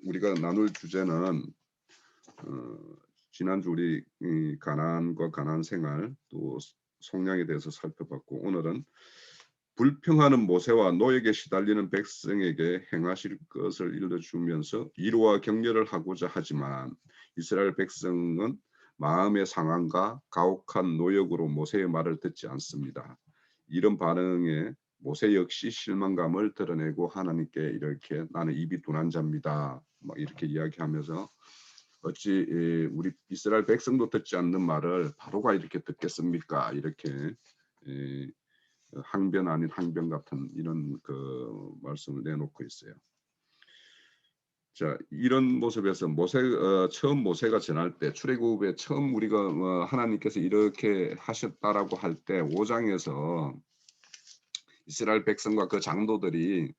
우리가 나눌 주제는 지난주 우리 가난과 가난 생활 또 속량에 대해서 살펴봤고, 오늘은 불평하는 모세와 노역에 시달리는 백성에게 행하실 것을 일러주면서 위로와 격려를 하고자 하지만 이스라엘 백성은 마음의 상황과 가혹한 노역으로 모세의 말을 듣지 않습니다. 이런 반응에 모세 역시 실망감을 드러내고 하나님께 이렇게 나는 입이 둔한 자입니다, 막 이렇게 이야기하면서 어찌 우리 이스라엘 백성도 듣지 않는 말을 바로가 이렇게 듣겠습니까? 이렇게 항변 아닌 항변 같은 이런 그 말씀을 내놓고 있어요. 자, 이런 모습에서 처음 모세가 전할 때 출애굽에 처음 우리가 하나님께서 이렇게 하셨다라고 할 때 5장에서 이스라엘 백성과 그 장로들이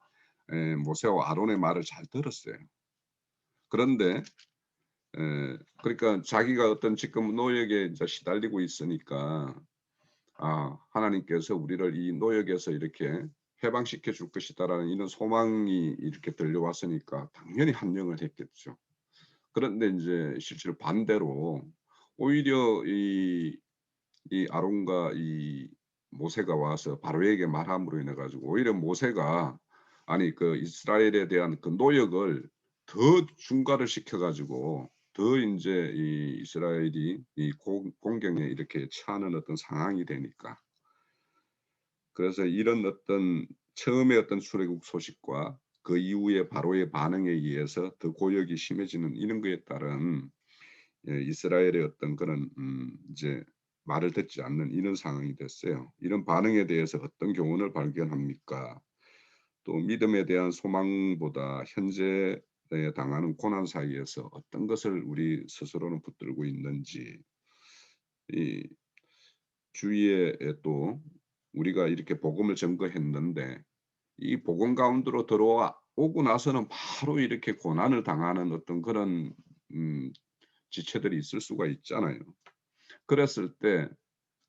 모세와 아론의 말을 잘 들었어요. 그런데 그러니까 자기가 어떤 지금 노역에 이제 시달리고 있으니까 하나님께서 우리를 이 노역에서 이렇게 해방시켜 줄 것이다라는 이런 소망이 이렇게 들려왔으니까 당연히 함령을 했겠죠. 그런데 이제 실제로 반대로 오히려 이 아론과 이 모세가 와서 바로에게 말함으로 인해 가지고 오히려 모세가 아니 그 이스라엘에 대한 그 노역을 더 중과를 시켜 가지고 더 인제 이 이스라엘이 이 공경에 이렇게 처하는 어떤 상황이 되니까, 그래서 이런 어떤 처음에 어떤 출애굽 소식과 그 이후에 바로의 반응에 의해서 더 고역이 심해지는 이런 거에 따른 이스라엘의 어떤 그런 이제 말을 듣지 않는 이런 상황이 됐어요. 이런 반응에 대해서 어떤 교훈을 발견합니까? 또 믿음에 대한 소망보다 현재에 당하는 고난 사이에서 어떤 것을 우리 스스로는 붙들고 있는지, 이 주위에 또 우리가 이렇게 복음을 전거했는데 이 복음 가운데로 들어와 오고 나서는 바로 이렇게 고난을 당하는 어떤 그런 음 지체들이 있을 수가 있잖아요. 그랬을 때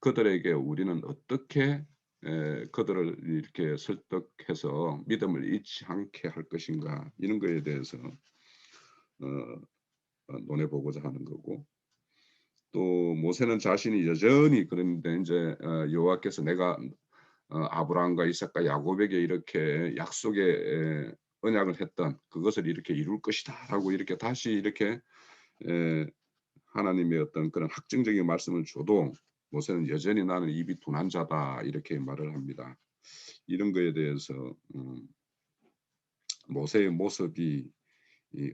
그들에게 우리는 어떻게 그들을 이렇게 설득해서 믿음을 잃지 않게 할 것인가, 이런 거에 대해서 어 논해 보고자 하는 거고, 또 모세는 자신이 여전히 그런데 인제 여호와께서 내가 아브라함과 이삭과 야곱에게 이렇게 약속의 언약을 했던 그것을 이렇게 이룰 것이다라고 이렇게 다시 이렇게 에 하나님의 어떤 그런 확증적인 말씀을 줘도 모세는 여전히 나는 입이 둔한 자다 이렇게 말을 합니다. 이런 거에 대해서 모세의 모습이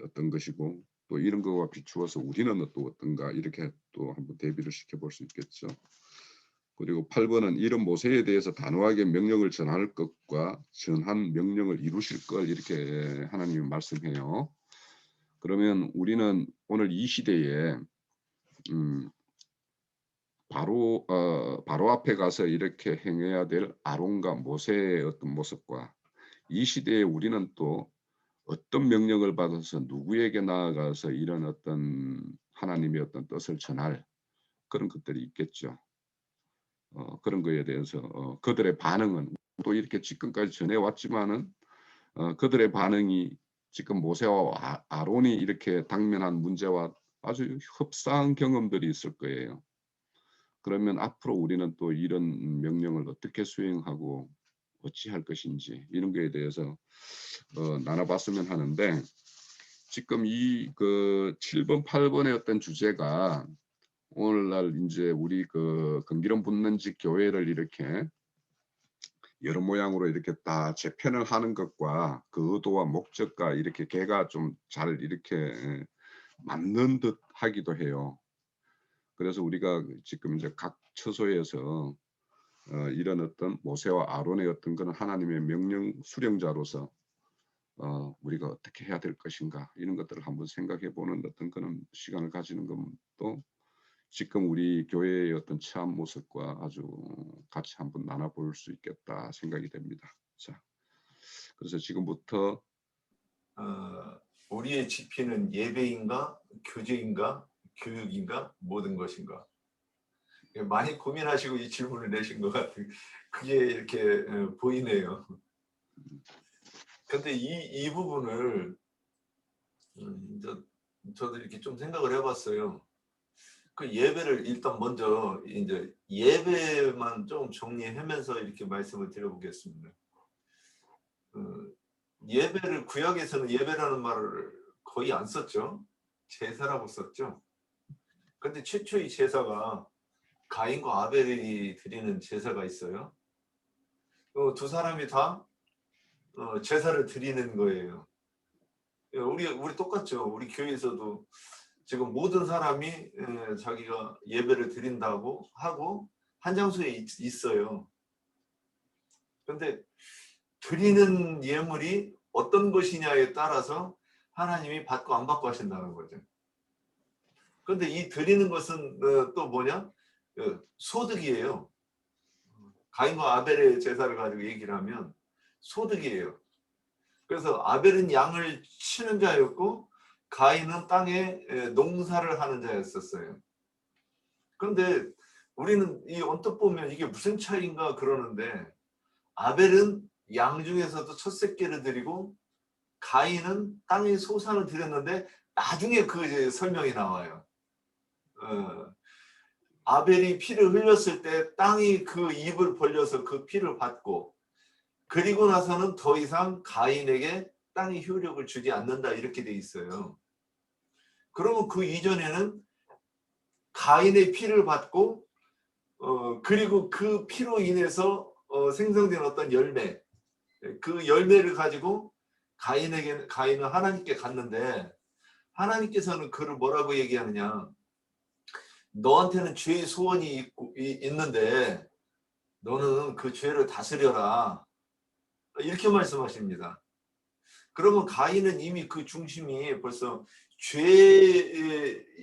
어떤 것이고 또 이런 거와 비추어서 우리는 또 어떤가, 이렇게 또 한번 대비를 시켜볼 수 있겠죠. 그리고 8번은 이런 모세에 대해서 단호하게 명령을 전할 것과 전한 명령을 이루실 걸 이렇게 하나님이 말씀해요. 그러면 우리는 오늘 이 시대에 음 바로 앞에 가서 이렇게 행해야 될 아론과 모세의 어떤 모습과 이 시대에 우리는 또 어떤 명령을 받아서 누구에게 나아가서 이런 어떤 하나님의 어떤 뜻을 전할 그런 것들이 있겠죠. 그런 거에 대해서 그들의 반응은 또 이렇게 지금까지 전해왔지만은 그들의 반응이 지금 모세와 아론이 이렇게 당면한 문제와 아주 흡사한 경험들이 있을 거예요. 그러면 앞으로 우리는 또 이런 명령을 어떻게 수행하고 어찌할 것인지 이런 거에 대해서 나눠봤으면 하는데, 지금 이 그 7번 8 번의 어떤 주제가 오늘날 인제 우리 그 금기름 붓는 집 교회를 이렇게 여러 모양으로 이렇게 다 재편을 하는 것과 그 의도와 목적과 이렇게 걔가 좀 잘 이렇게 맞는 듯 하기도 해요. 그래서 우리가 지금 이제 각 처소에서 이런 어떤 모세와 아론의 어떤 그런 하나님의 명령 수령자로서 우리가 어떻게 해야 될 것인가, 이런 것들을 한번 생각해 보는 어떤 그런 시간을 가지는 것도 지금 우리 교회의 어떤 처한 모습과 아주 같이 한번 나눠 볼 수 있겠다 생각이 됩니다. 자, 그래서 지금부터 어, 우리의 지피는 예배인가, 교제인가, 교육인가, 모든 것인가? 많이 고민하시고 이 질문을 내신 것 같은 그게 이렇게 보이네요. 근데 이 부분을 저도 이렇게 좀 생각을 해봤어요. 그 예배를 일단 먼저 이제 예배만 좀 정리하면서 이렇게 말씀을 드려보겠습니다. 예배를 구약에서는 예배라는 말을 거의 안 썼죠. 제사라고 썼죠. 근데 최초의 제사가 가인과 아벨이 드리는 제사가 있어요. 두 사람이 다 제사를 드리는 거예요. 우리 똑같죠. 우리 교회에서도 지금 모든 사람이 자기가 예배를 드린다고 하고 한 장소에 있어요. 그런데 드리는 예물이 어떤 것이냐에 따라서 하나님이 받고 안 받고 하신다는 거죠. 그런데 이 드리는 것은 또 뭐냐? 소득이에요. 가인과 아벨의 제사를 가지고 얘기를 하면 소득이에요. 그래서 아벨은 양을 치는 자였고 가인은 땅에 농사를 하는 자였었어요. 그런데 우리는 이 언뜻 보면 이게 무슨 차이인가 그러는데, 아벨은 양 중에서도 첫 새끼를 드리고 가인은 땅의 소산을 드렸는데 나중에 그 이제 설명이 나와요. 아벨이 피를 흘렸을 때 땅이 그 입을 벌려서 그 피를 받고, 그리고 나서는 더 이상 가인에게 땅이 효력을 주지 않는다 이렇게 돼 있어요. 그러면 그 이전에는 가인의 피를 받고 그리고 그 피로 인해서 생성된 어떤 열매, 그 열매를 가지고 가인은 하나님께 갔는데, 하나님께서는 그를 뭐라고 얘기하느냐? 너한테는 죄의 소원이 있는데 너는 그 죄를 다스려라, 이렇게 말씀하십니다. 그러면 가인은 이미 그 중심이 벌써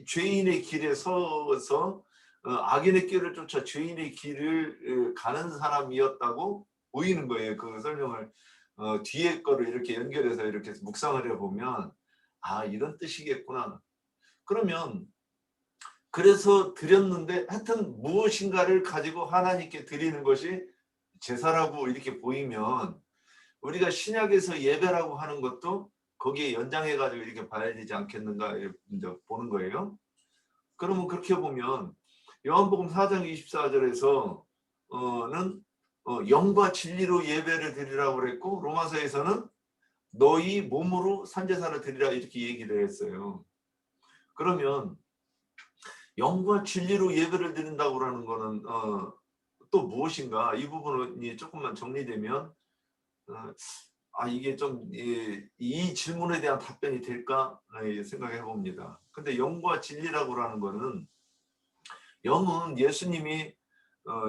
죄인의 길에 서서 악인의 길을 쫓아 죄인의 길을 가는 사람이었다고 보이는 거예요. 그 설명을 뒤에 거를 이렇게 연결해서 이렇게 묵상을 해보면 아, 이런 뜻이겠구나. 그러면 그래서 드렸는데 하여튼 무엇인가를 가지고 하나님께 드리는 것이 제사라고 이렇게 보이면, 우리가 신약에서 예배라고 하는 것도 거기에 연장해가지고 이렇게 봐야 되지 않겠는가 이제 보는 거예요. 그러면 그렇게 보면 요한복음 4장 24절에서는 영과 진리로 예배를 드리라고 그랬고, 로마서에서는 너희 몸으로 산제사를 드리라 이렇게 얘기를 했어요. 그러면 영과 진리로 예배를 드린다고 하는 거는 또 무엇인가, 이 부분이 조금만 정리되면 이게 좀 이 질문에 대한 답변이 될까 생각해 봅니다. 근데 영과 진리라고 하는 거는, 영은 예수님이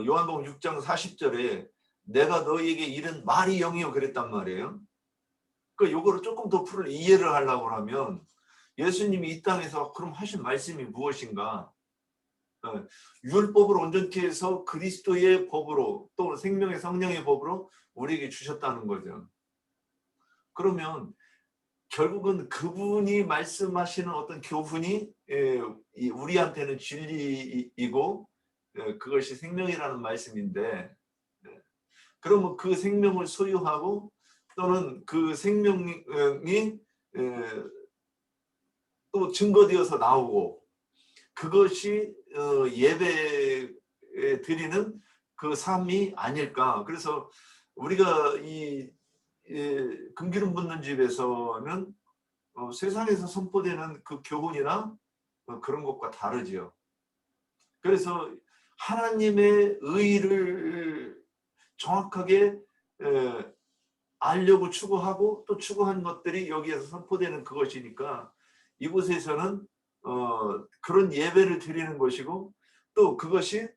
요한복음 6장 40절에 내가 너희에게 이른 말이 영이요 그랬단 말이에요. 그 요거를 조금 더 이해를 하려고 하면, 예수님이 이 땅에서 그럼 하신 말씀이 무엇인가? 율법을 온전케 해서 그리스도의 법으로, 또 생명의 성령의 법으로 우리에게 주셨다는 거죠. 그러면 결국은 그분이 말씀하시는 어떤 교훈이 우리한테는 진리이고 그것이 생명이라는 말씀인데, 그러면 그 생명을 소유하고 또는 그 생명이 또 증거되어서 나오고, 그것이 예배 드리는 그 삶이 아닐까. 그래서 우리가 이 금기름 붓는 집에서는 세상에서 선포되는 그 교훈이나 그런 것과 다르지요. 그래서 하나님의 의를 정확하게 알려고 추구하고 또 추구한 것들이 여기에서 선포되는 그것이니까, 이곳에서는 그런 예배를 드리는 것이고, 또 그것이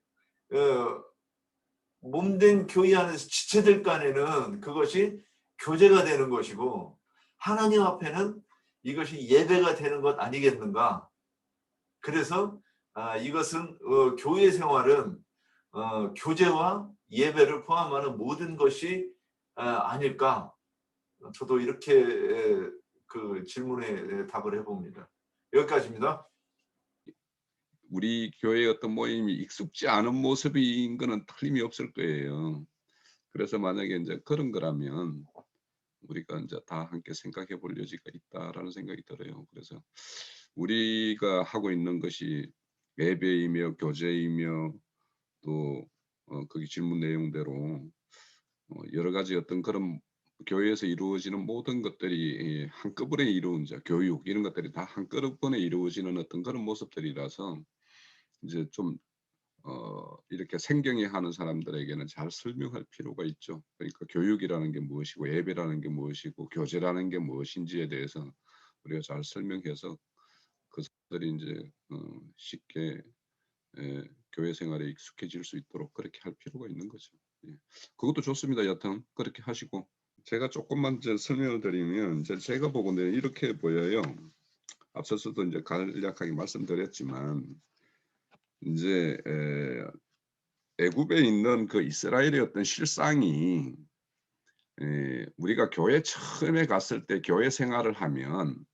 몸된 교회 안에서 지체들 간에는 그것이 교제가 되는 것이고, 하나님 앞에는 이것이 예배가 되는 것 아니겠는가. 그래서 이것은 교회 생활은 교제와 예배를 포함하는 모든 것이 아닐까. 저도 이렇게 그 질문에 답을 해봅니다. 여기까지입니다. 우리 교회의 어떤 모임이 익숙지 않은 모습인 거는 틀림이 없을 거예요. 그래서 만약에 이제 그런 거라면 우리가 이제 다 함께 생각해 볼 여지가 있다라는 생각이 들어요. 그래서 우리가 하고 있는 것이 예배이며 교제이며 또 거기 질문 내용대로 여러 가지 어떤 그런 교회에서 이루어지는 모든 것들이 한꺼번에 이루어진 교육 이런 것들이 다 한꺼번에 이루어지는 어떤 그런 모습들이라서 이제 좀 이렇게 생경해 하는 사람들에게는 잘 설명할 필요가 있죠. 그러니까 교육이라는 게 무엇이고 예배라는 게 무엇이고 교제라는 게 무엇인지에 대해서 우리가 잘 설명해서 그들이 인제 쉽게 교회 생활에 익숙해질 수 있도록 그렇게 할 필요가 있는 거죠. 예. 그것도 좋습니다 여튼. 그렇게 하시고. 제가 쪼끔만 이제 설명을 드리면 이제 제가 보고는 이렇게 보여요. 앞서서도 인제 간략하게 말씀드렸지만 인제 애굽에 있는 그 이스라엘의 어떤 실상이 우리가 교회 처음에 갔을 때 교회 생활을 하면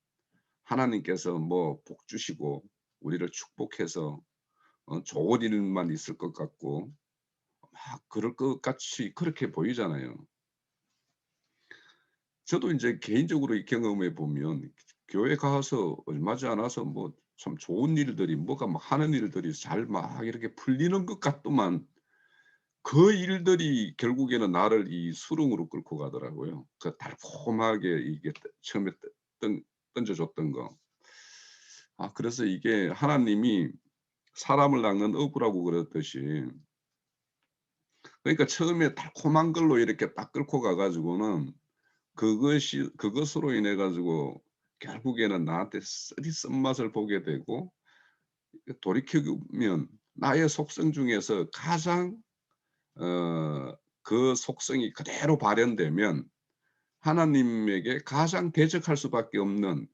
하나님께서 뭐 복 주시고 우리를 축복해서 좋은 일만 있을 것 같고 막 그럴 것 같이 그렇게 보이잖아요. 저도 인제 개인적으로 이 경험해 보면 교회 가서 얼마 지 않아서 뭐 참 좋은 일들이 뭐가 막 하는 일들이 잘 막 이렇게 풀리는 것 같더만 그 일들이 결국에는 나를 이 수렁으로 끌고 가더라고요. 그 달콤하게 이게 처음에 던 던져 줬던 거. 그래서 이게 하나님이 사람을 낚는 어부라고 그랬듯이 그러니까 처음에 달콤한 걸로 이렇게 딱 끌고 가 가지고는 그것으로 인해 가지고 결국에는 나한테 쓰리 쓴맛을 보게 되고 돌이켜 보면 나의 속성 중에서 가장 그 속성이 그대로 발현되면 하나님에게 가장 대적할 수밖에 없는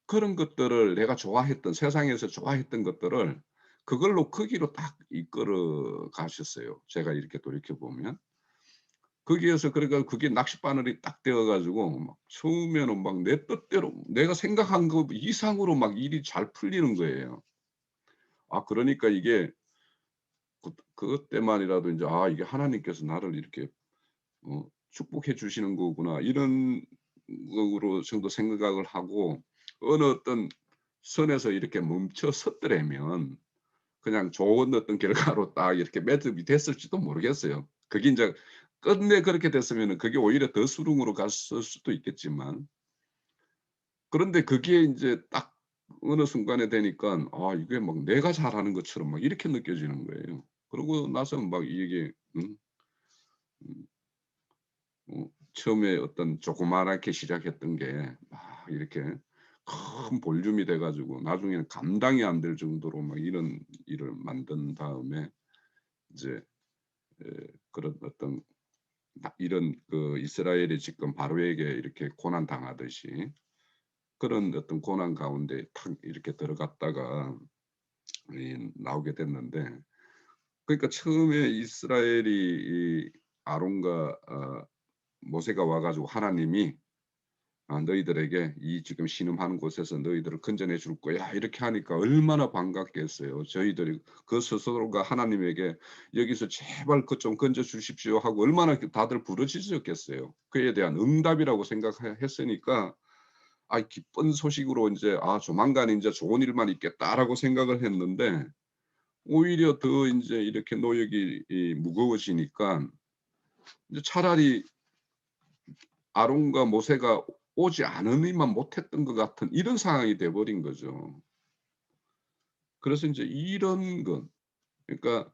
그런 것들을 내가 좋아했던 세상에서 좋아했던 것들을 그걸로 거기로 딱 이끌어 가셨어요 제가 이렇게 돌이켜 보면. 거기에서 그러니까 그게 낚싯바늘이 딱 되어 가지고 막 처음에는 막 내 뜻대로 내가 생각한 것 이상으로 막 일이 잘 풀리는 거예요. 그러니까 이게 그것 때만이라도 인제 '아 이게 하나님께서 나를 이렇게 축복해 주시는 거구나.' 이런 거로 정도 생각을 하고 어느 어떤 선에서 이렇게 멈춰 섰더라면 그냥 좋은 어떤 결과로 딱 이렇게 매듭이 됐을지도 모르겠어요. 그게 인제 끝내 그렇게 됐으면은 그게 오히려 더 수렁으로 갔을 수도 있겠지만 그런데 그게 인제 딱 어느 순간에 되니깐 이게 막 내가 잘하는 것처럼 막 이렇게 느껴지는 거예요. 그러고 나서 막 이게 음 처음에 어떤 조그마하게 시작했던 게 막 이렇게 큰 볼륨이 돼 가지고 나중에는 감당이 안 될 정도로 막 이런 일을 만든 다음에 이제 에 그런 어떤 이런 그 이스라엘이 지금 바로에게 이렇게 고난 당하듯이 그런 어떤 고난 가운데 탁 이렇게 들어갔다가 나오게 됐는데 그러니까 처음에 이스라엘이 이 아론과 모세가 와 가지고 하나님이 너희들에게 이 지금 신음하는 곳에서 너희들을 건져내 줄 거야." 이렇게 하니까 얼마나 반갑겠어요. 저희들이 그 스스로가 하나님에게 "여기서 제발 그 좀 건져 주십시오." 하고 얼마나 다들 부르짖었겠어요. 그에 대한 응답이라고 했으니까 기쁜 소식으로 인제 '조만간 인제 좋은 일만 있겠다.'라고 생각을 했는데 오히려 더 인제 이렇게 노역이 무거워지니까 이제 차라리 아론과 모세가 오지 않으니만 못했던 것 같은 이런 상황이 돼 버린 거죠. 그래서 인제 이런 것 그러니까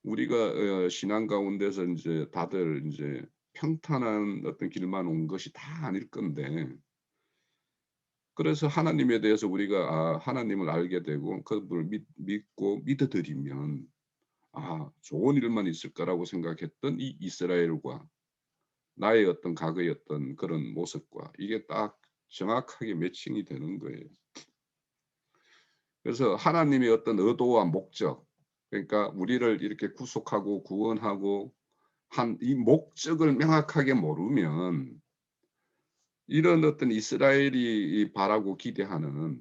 우리가 신앙 가운데서 인제 다들 인제 평탄한 어떤 길만 온 것이 다 아닐 건데 그래서 하나님에 대해서 우리가 하나님을 알게 되고 그분을 믿고 믿어 드리면 '좋은 일만 있을 거'라고 생각했던 이 이스라엘과 나의 어떤 과거의 어떤 그런 모습과 이게 딱 정확하게 매칭이 되는 거예요. 그래서 하나님의 어떤 의도와 목적 그러니까 우리를 이렇게 구속하고 구원하고 한 이 목적을 명확하게 모르면 이런 어떤 이스라엘이 바라고 기대하는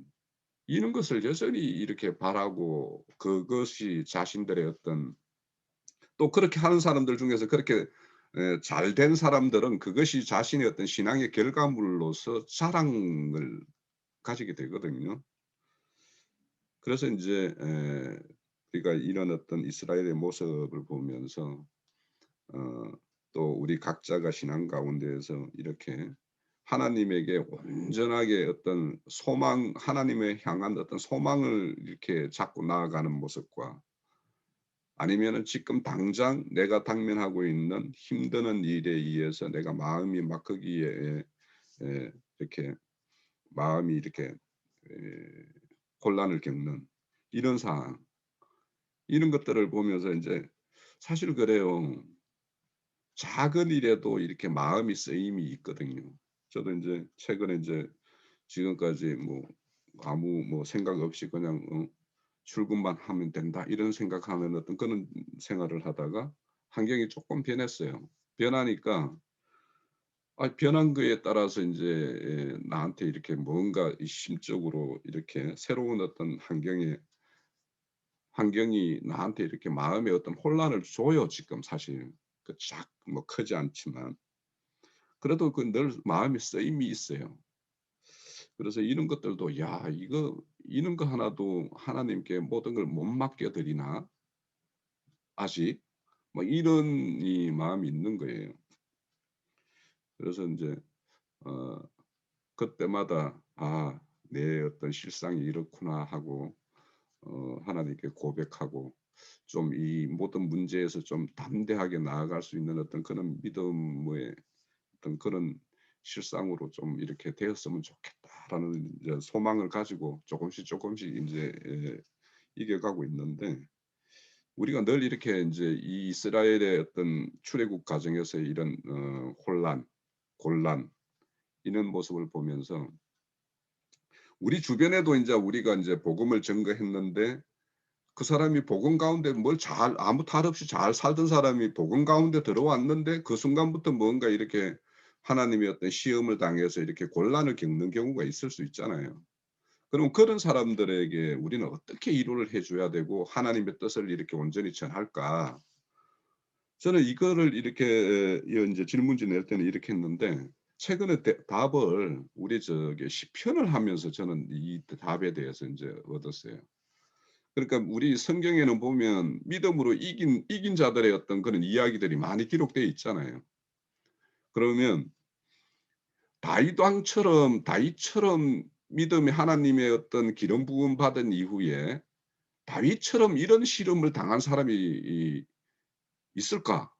이런 것을 여전히 이렇게 바라고 그것이 자신들의 어떤 또 그렇게 하는 사람들 중에서 그렇게 잘된 사람들은 그것이 자신의 어떤 신앙의 결과물로서 자랑을 가지게 되거든요. 그래서 이제 우리가 이런 어떤 이스라엘의 모습을 보면서 또 우리 각자가 신앙 가운데에서 이렇게 하나님에게 온전하게 어떤 소망, 하나님을 향한 어떤 소망을 이렇게 잡고 나아가는 모습과 아니면은 지금 당장 내가 당면하고 있는 힘드는 일에 의해서 내가 마음이 막 거기에 이렇게 마음이 이렇게 에, 혼란을 겪는 이런 상황, 이런 것들을 보면서 이제 사실 그래요. 작은 일에도 이렇게 마음이 쓰임이 있거든요. 저도 이제 최근에 이제 지금까지 뭐 아무 뭐 생각 없이 그냥 출근만 하면 된다 이런 생각하는 어떤 그런 생활을 하다가 환경이 조금 변했어요. 변하니까 변한 거에 따라서 이제 나한테 이렇게 뭔가 이 심적으로 이렇게 새로운 어떤 환경이 나한테 이렇게 마음에 어떤 혼란을 줘요 지금 사실. 그 작 뭐 크지 않지만. 그래도 그 늘 마음에 쓰임이 있어요. 그래서 이런 것들도 '야 이거 이런 거 하나도 하나님께 모든 걸 못 맡겨 드리나 아직?' 뭐 이런 이 마음이 있는 거예요. 그래서 인제 어 그때마다 '아 내 어떤 실상이 이렇구나.' 하고 하나님께 고백하고 좀 이 모든 문제에서 좀 담대하게 나아갈 수 있는 어떤 그런 믿음의 어떤 그런 실상으로 좀 이렇게 되었으면 좋겠다라는 이제 소망을 가지고 조금씩 인제 이겨가고 있는데 우리가 늘 이렇게 인제 이 이스라엘의 어떤 출애굽 과정에서의 이런 혼란, 곤란 이런 모습을 보면서 우리 주변에도 인제 우리가 인제 복음을 전거했는데 그 사람이 복음 가운데 뭘 잘 아무 탈 없이 잘 살던 사람이 복음 가운데 들어왔는데 그 순간부터 뭔가 이렇게 하나님의 어떤 시험을 당해서 이렇게 곤란을 겪는 경우가 있을 수 있잖아요. 그럼 그런 사람들에게 우리는 어떻게 위로를 해 줘야 되고 하나님의 뜻을 이렇게 온전히 전할까? 저는 이거를 이렇게 인제 질문지 낼 때는 이렇게 했는데 최근에 답을 우리 저기 시편을 하면서 저는 이 답에 대해서 인제 얻었어요. 그러니까 우리 성경에는 보면 믿음으로 이긴 자들의 어떤 그런 이야기들이 많이 기록되어 있잖아요. 그러면 다윗처럼 믿음의 하나님의 어떤 기름 부음 받은 이후에 다윗처럼 이런 시험을 당한 사람이 있을까?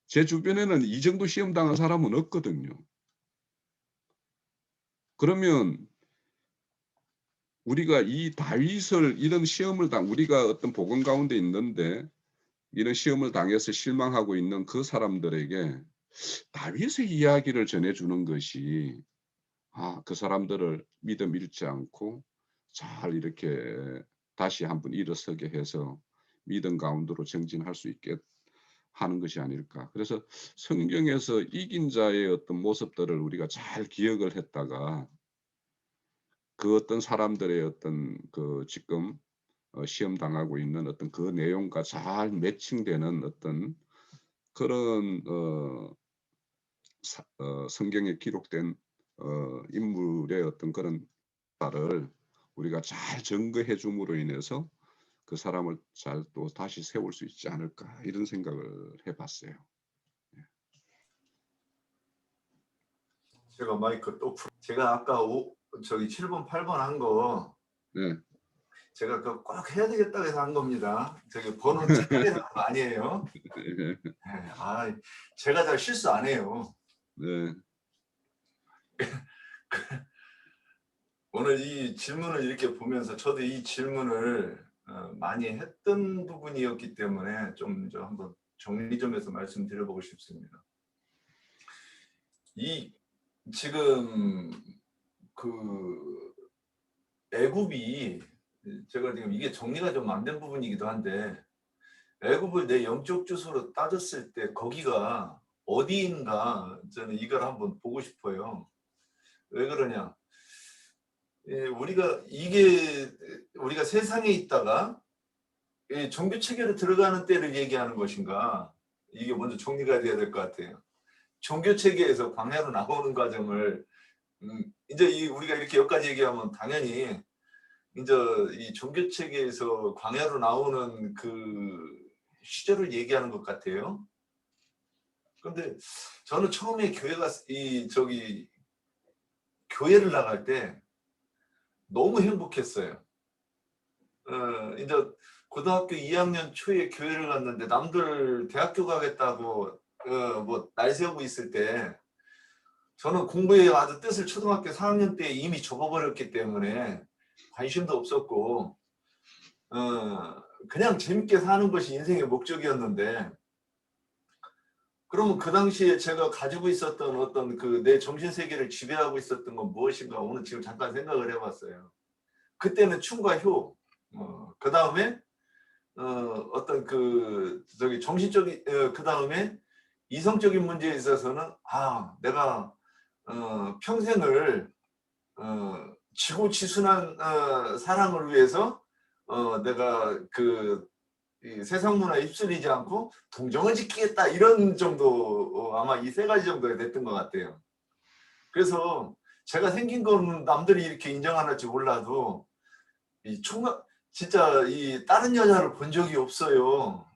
제 주변에는 이 정도 시험 당한 사람은 없거든요. 그러면 우리가 이 다윗을 이런 시험을 우리가 어떤 복음 가운데 있는데 이런 시험을 당해서 실망하고 있는 그 사람들에게 다윗의 이야기를 전해 주는 것이 그 사람들을 믿음 잃지 않고 잘 이렇게 다시 한번 일어서게 해서 믿음 가운데로 정진할 수 있게 하는 것이 아닐까. 그래서 성경에서 이긴 자의 어떤 모습들을 우리가 잘 기억을 했다가 그 어떤 사람들의 어떤 그 지금 시험 당하고 있는 어떤 그 내용과 잘 매칭되는 어떤 그런 성경에 기록된 인물의 어떤 그런 바를 우리가 잘 증거해 줌으로 인해서 그 사람을 잘 또 다시 세울 수 있지 않을까 이런 생각을 해 봤어요. 제가 마이크 또 제가 아까 저기 7번 8번 한 거 네. 제가 그 꼭 해야 되겠다고 해서 한 겁니다. 저기 번호 착각해서 한 거 아니에요. 네. 네, 제가 잘 실수 안 해요. 네. 오늘 이 질문을 이렇게 보면서 저도 이 질문을 많이 했던 부분이었기 때문에 좀 한번 정리 좀 해서 말씀드려보고 싶습니다. 이 지금 그 애굽이 제가 지금 이게 정리가 좀 안 된 부분이기도 한데 애굽을 내 영적 주소로 따졌을 때 거기가 어디인가 저는 이걸 한번 보고 싶어요. 왜 그러냐? 우리가 세상에 있다가 종교 체계로 들어가는 때를 얘기하는 것인가? 이게 먼저 정리가 돼야 될 것 같아요. 종교 체계에서 광야로 나오는 과정을 이제 우리가 이렇게 여기까지 얘기하면 당연히 이제 이 종교 체계에서 광야로 나오는 그 시절을 얘기하는 것 같아요. 근데 저는 처음에 교회를 나갈 때 너무 행복했어요. 이제 고등학교 2학년 초에 교회를 갔는데 남들 대학교 가겠다고 뭐 날 세우고 있을 때 저는 공부에 아주 뜻을 초등학교 4학년 때 이미 접어버렸기 때문에 관심도 없었고 그냥 재밌게 사는 것이 인생의 목적이었는데, 그러면 그 당시에 제가 가지고 있었던 어떤 그 내 정신세계를 지배하고 있었던 건 무엇인가 오늘 지금 잠깐 생각을 해봤어요. 그때는 춤과 효, 그 다음에 어떤 그 저기 정신적인 그 다음에 이성적인 문제에 있어서는 내가 평생을 지고지순한 사랑을 위해서 내가 이 세상 문화에 휩쓸리지 않고 동정을 지키겠다, 이런 정도, 아마 이 세 가지 정도가 됐던 것 같아요. 그래서 제가 생긴 건 남들이 이렇게 인정 안 할지 몰라도 진짜 이 다른 여자를 본 적이 없어요.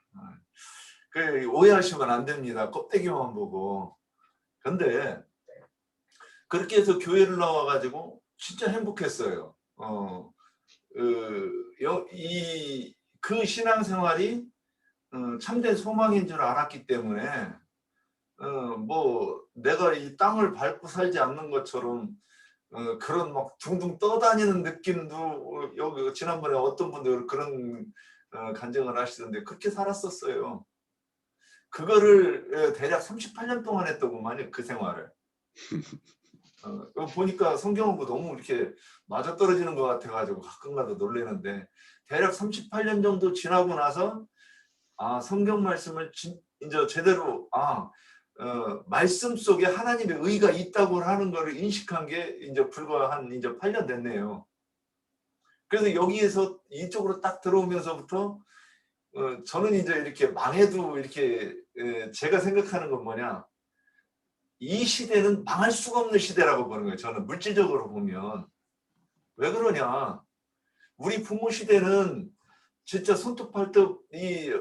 그 오해하시면 안 됩니다. 껍데기만 보고. 근데 그렇게 해서 교회를 나와가지고 진짜 행복했어요. 그 신앙생활이 참된 소망인 줄 알았기 때문에 뭐 내가 이 땅을 밟고 살지 않는 것처럼 그런 막 둥둥 떠다니는 느낌도, 여기 지난번에 어떤 분들 그런 간증을 하시던데 그렇게 살았었어요. 그거를 대략 38년 동안 했더구만요, 그 생활을. 보니까 성경하고 너무 이렇게 맞아떨어지는 것 같아가지고 가끔가다 놀래는데, 대략 38년 정도 지나고 나서 성경 말씀을 이제 제대로 말씀 속에 하나님의 의가 있다고 하는 것을 인식한 게 이제 불과 한 이제 8년 됐네요. 그래서 여기에서 이쪽으로 딱 들어오면서부터 저는 이제 이렇게 망해도 이렇게 제가 생각하는 건 뭐냐, 이 시대는 망할 수가 없는 시대라고 보는 거예요. 저는 물질적으로 보면. 왜 그러냐, 우리 부모 시대는 진짜 손톱 발톱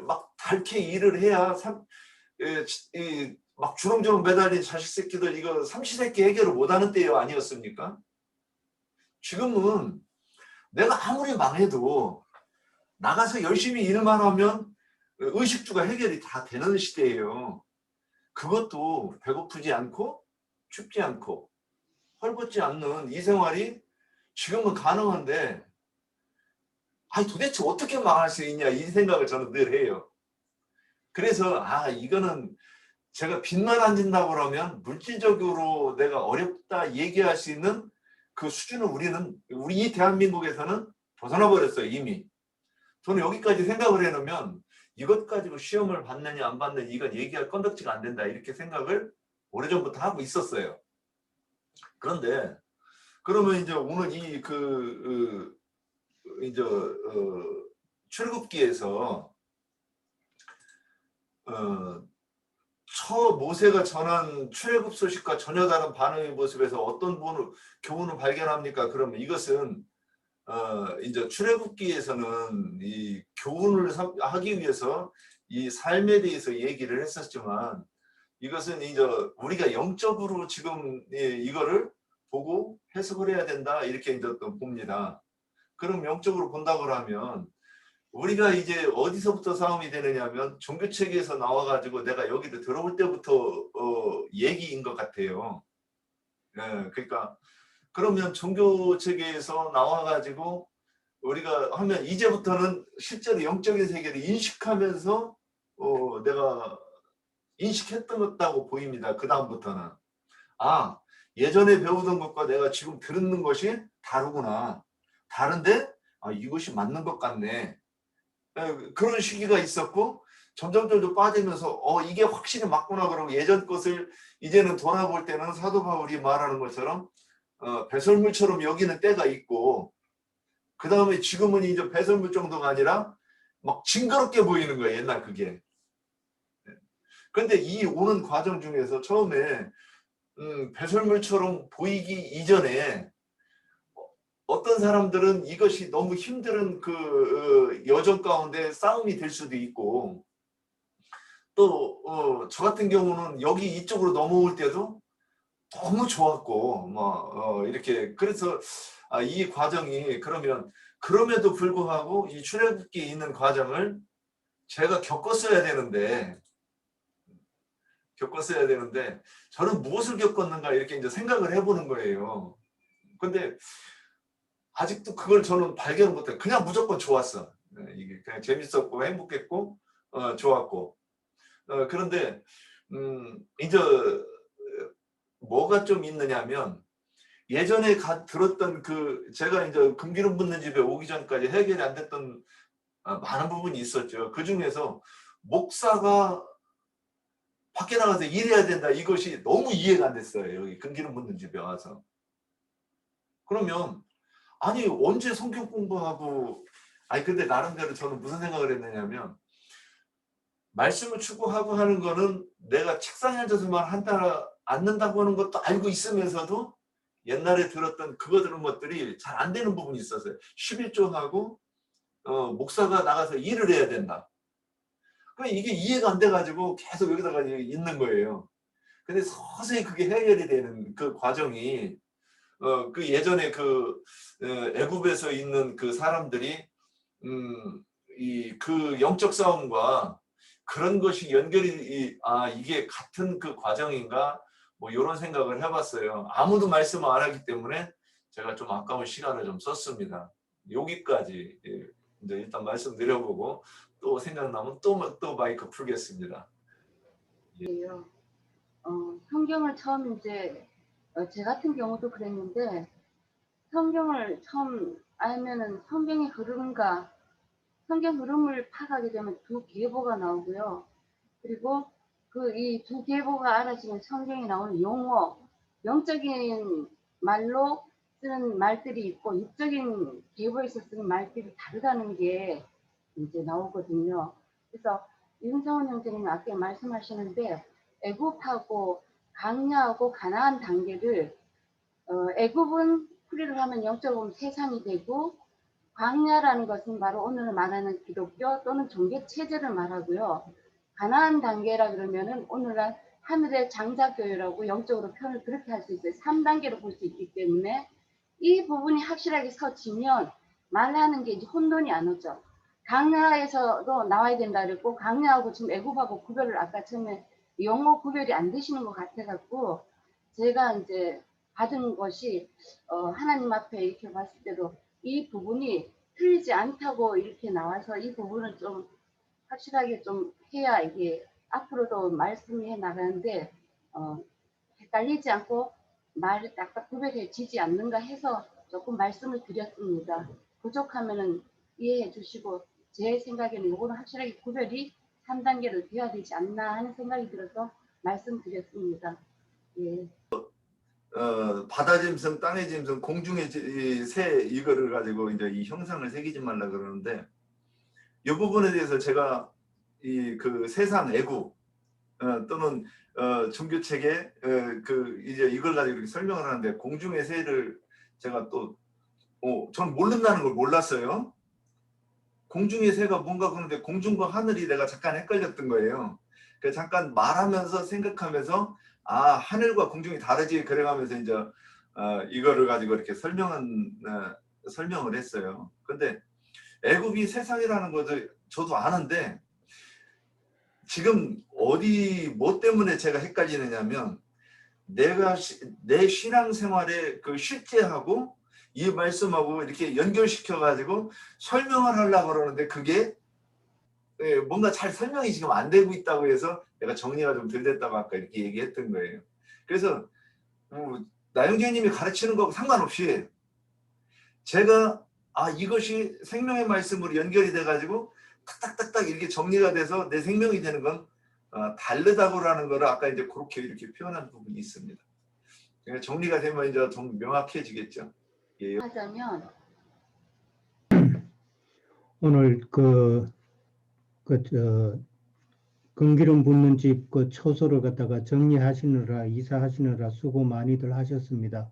막 닳게 일을 해야 막 주렁주렁 매달린 자식 새끼들 이거 삼시세끼 해결을 못하는 때요, 아니었습니까? 지금은 내가 아무리 망해도 나가서 열심히 일만 하면 의식주가 해결이 다 되는 시대예요. 그것도 배고프지 않고 춥지 않고 헐벗지 않는 이 생활이 지금은 가능한데, 도대체 어떻게 망할 수 있냐, 이 생각을 저는 늘 해요. 그래서 이거는 제가 빚만 안 진다고 그러면 물질적으로 내가 어렵다 얘기할 수 있는 그 수준을 우리 대한민국에서는 벗어나 버렸어요, 이미. 저는 여기까지 생각을 해놓으면 이것 가지고 시험을 받느냐 안 받느냐 이건 얘기할 건덕지가 안 된다, 이렇게 생각을 오래전부터 하고 있었어요. 그런데 그러면 이제 오늘 이제 출애굽기에서 모세가 전한 출애굽 소식과 전혀 다른 반응의 모습에서 어떤 교훈을 발견합니까? 그러면 이것은 이제 출애굽기에서는 이 교훈을 하기 위해서 이 삶에 대해서 얘기를 했었지만, 이것은 이제 우리가 영적으로 지금 이거를 보고 해석을 해야 된다, 이렇게 이제 또 봅니다. 그럼 영적으로 본다고 하면 우리가 이제 어디서부터 싸움이 되느냐면 종교체계에서 나와가지고 내가 여기로 들어올 때부터 얘기인 것 같아요. 그러니까 그러면 종교체계에서 나와가지고 우리가 하면 이제부터는 실제로 영적인 세계를 인식하면서 내가 인식했다고 보입니다. 그 다음부터는 예전에 배우던 것과 내가 지금 듣는 것이 다르구나. 다른데 이것이 맞는 것 같네. 그런 시기가 있었고, 점점 빠지면서 이게 확실히 맞구나 그러고 예전 것을 이제는 돌아볼 때는 사도 바울이 말하는 것처럼 배설물처럼 여기는 때가 있고, 그 다음에 지금은 이제 배설물 정도가 아니라 막 징그럽게 보이는 거예요, 옛날 그게. 그런데 이 오는 과정 중에서 처음에 배설물처럼 보이기 이전에 어떤 사람들은 이것이 너무 힘든 그 여정 가운데 싸움이 될 수도 있고, 또 저 같은 경우는 여기 이쪽으로 넘어올 때도 너무 좋았고 이렇게 그래서 이 과정이 그러면 그럼에도 불구하고 이 출애굽기에 있는 과정을 제가 겪었어야 되는데 저는 무엇을 겪었는가 이렇게 이제 생각을 해보는 거예요. 근데 아직도 그걸 저는 발견을 못해. 그냥 무조건 좋았어. 이게 그냥 재밌었고 행복했고 좋았고. 그런데 이제 뭐가 좀 있느냐면 예전에 들었던 그 제가 이제 금기름 붓는 집에 오기 전까지 해결이 안 됐던 많은 부분이 있었죠. 그 중에서 목사가 밖에 나가서 일해야 된다 이것이 너무 이해가 안 됐어요. 여기 금기름 붓는 집에 와서. 그러면 아니 언제 성경 공부하고 근데 나름대로 저는 무슨 생각을 했느냐면 말씀을 추구하고 하는 거는 내가 책상에 앉아서만 한다 앉는다고 하는 것도 알고 있으면서도 옛날에 들었던 그런 것들이 잘 안 되는 부분이 있었어요. 11조하고 목사가 나가서 일을 해야 된다. 그러니까 이게 이해가 안 돼가지고 계속 여기다가 있는 거예요. 근데 서서히 그게 해결이 되는 그 과정이 그 예전에 그 애굽에서 있는 그 사람들이 그 영적 싸움과 그런 것이 연결이 이게 같은 그 과정인가 뭐 이런 생각을 해봤어요. 아무도 말씀을 안 하기 때문에 제가 좀 아까운 시간을 좀 썼습니다. 여기까지 이제 일단 말씀드려보고 또 생각나면 또 마이크 풀겠습니다. 성경을 처음 이제 제 같은 경우도 그랬는데 성경을 처음 알면은 성경의 흐름과 성경 흐름을 파악하게 되면 두 계보가 나오고요. 그리고 그 이 두 계보가 알아지면 성경에 나오는 용어, 영적인 말로 쓰는 말들이 있고 육적인 계보에서 쓰는 말들이 다르다는 게 이제 나오거든요. 그래서 윤성원 형제님이 아까 말씀하시는데 애굽하고 강야하고 가나안 단계를 애굽은 풀이를 하면 영적으로 세상이 되고 광야라는 것은 바로 오늘 말하는 기독교 또는 종교 체제를 말하고요. 가나안 단계라 그러면은 오늘날 하늘의 장자교회라고 영적으로 표현을 그렇게 할 수 있어요. 3단계로 볼 수 있기 때문에 이 부분이 확실하게 서지면 말하는 게 이제 혼돈이 안 오죠. 강야에서도 나와야 된다 그랬고 강야하고 지금 애굽하고 구별을 아까 처음에 용어 구별이 안 되시는 것 같아갖고 제가 이제 받은 것이 하나님 앞에 이렇게 봤을 때도 이 부분이 틀리지 않다고 이렇게 나와서 이 부분을 좀 확실하게 좀 해야 이게 앞으로도 말씀해 나가는데 헷갈리지 않고 말을 딱딱 구별해지지 않는가 해서 조금 말씀을 드렸습니다. 부족하면은 이해해 주시고 제 생각에는 이거는 확실하게 구별이 3단계로 되어야 되지 않나 하는 생각이 들어서 말씀드렸습니다. 예. 바다 짐승, 땅의 짐승, 공중의 새 이거를 가지고 이제 이 형상을 새기지 말라 그러는데 이 부분에 대해서 제가 그 세상 애국 또는 종교 체계 이제 이걸 가지고 이렇게 설명을 하는데 공중의 새를 제가 또 전 모른다는 걸 몰랐어요. 공중의 새가 뭔가 그런데 공중과 하늘이 내가 잠깐 헷갈렸던 거예요. 그래서 잠깐 말하면서 생각하면서 하늘과 공중이 다르지 그래가면서 이제 이거를 가지고 이렇게 설명을 했어요. 근데 애굽이 세상이라는 것을 저도 아는데 지금 뭐 때문에 제가 헷갈리느냐면 내 신앙생활의 그 실제하고 이 말씀하고 이렇게 연결시켜 가지고 설명을 하려고 그러는데 그게 뭔가 잘 설명이 지금 안 되고 있다고 해서 내가 정리가 좀 덜 됐다고 아까 이렇게 얘기했던 거예요. 그래서 나영재님이 가르치는 거하고 상관없이 제가 이것이 생명의 말씀으로 연결이 돼 가지고 딱딱딱딱 이렇게 정리가 돼서 내 생명이 되는 건 다르다고라는 거를 아까 이제 그렇게 이렇게 표현한 부분이 있습니다. 정리가 되면 이제 좀 명확해지겠죠. 예. 하자면 오늘 금기름 붓는 집 초소를 갖다가 정리하시느라 이사하시느라 수고 많이들 하셨습니다.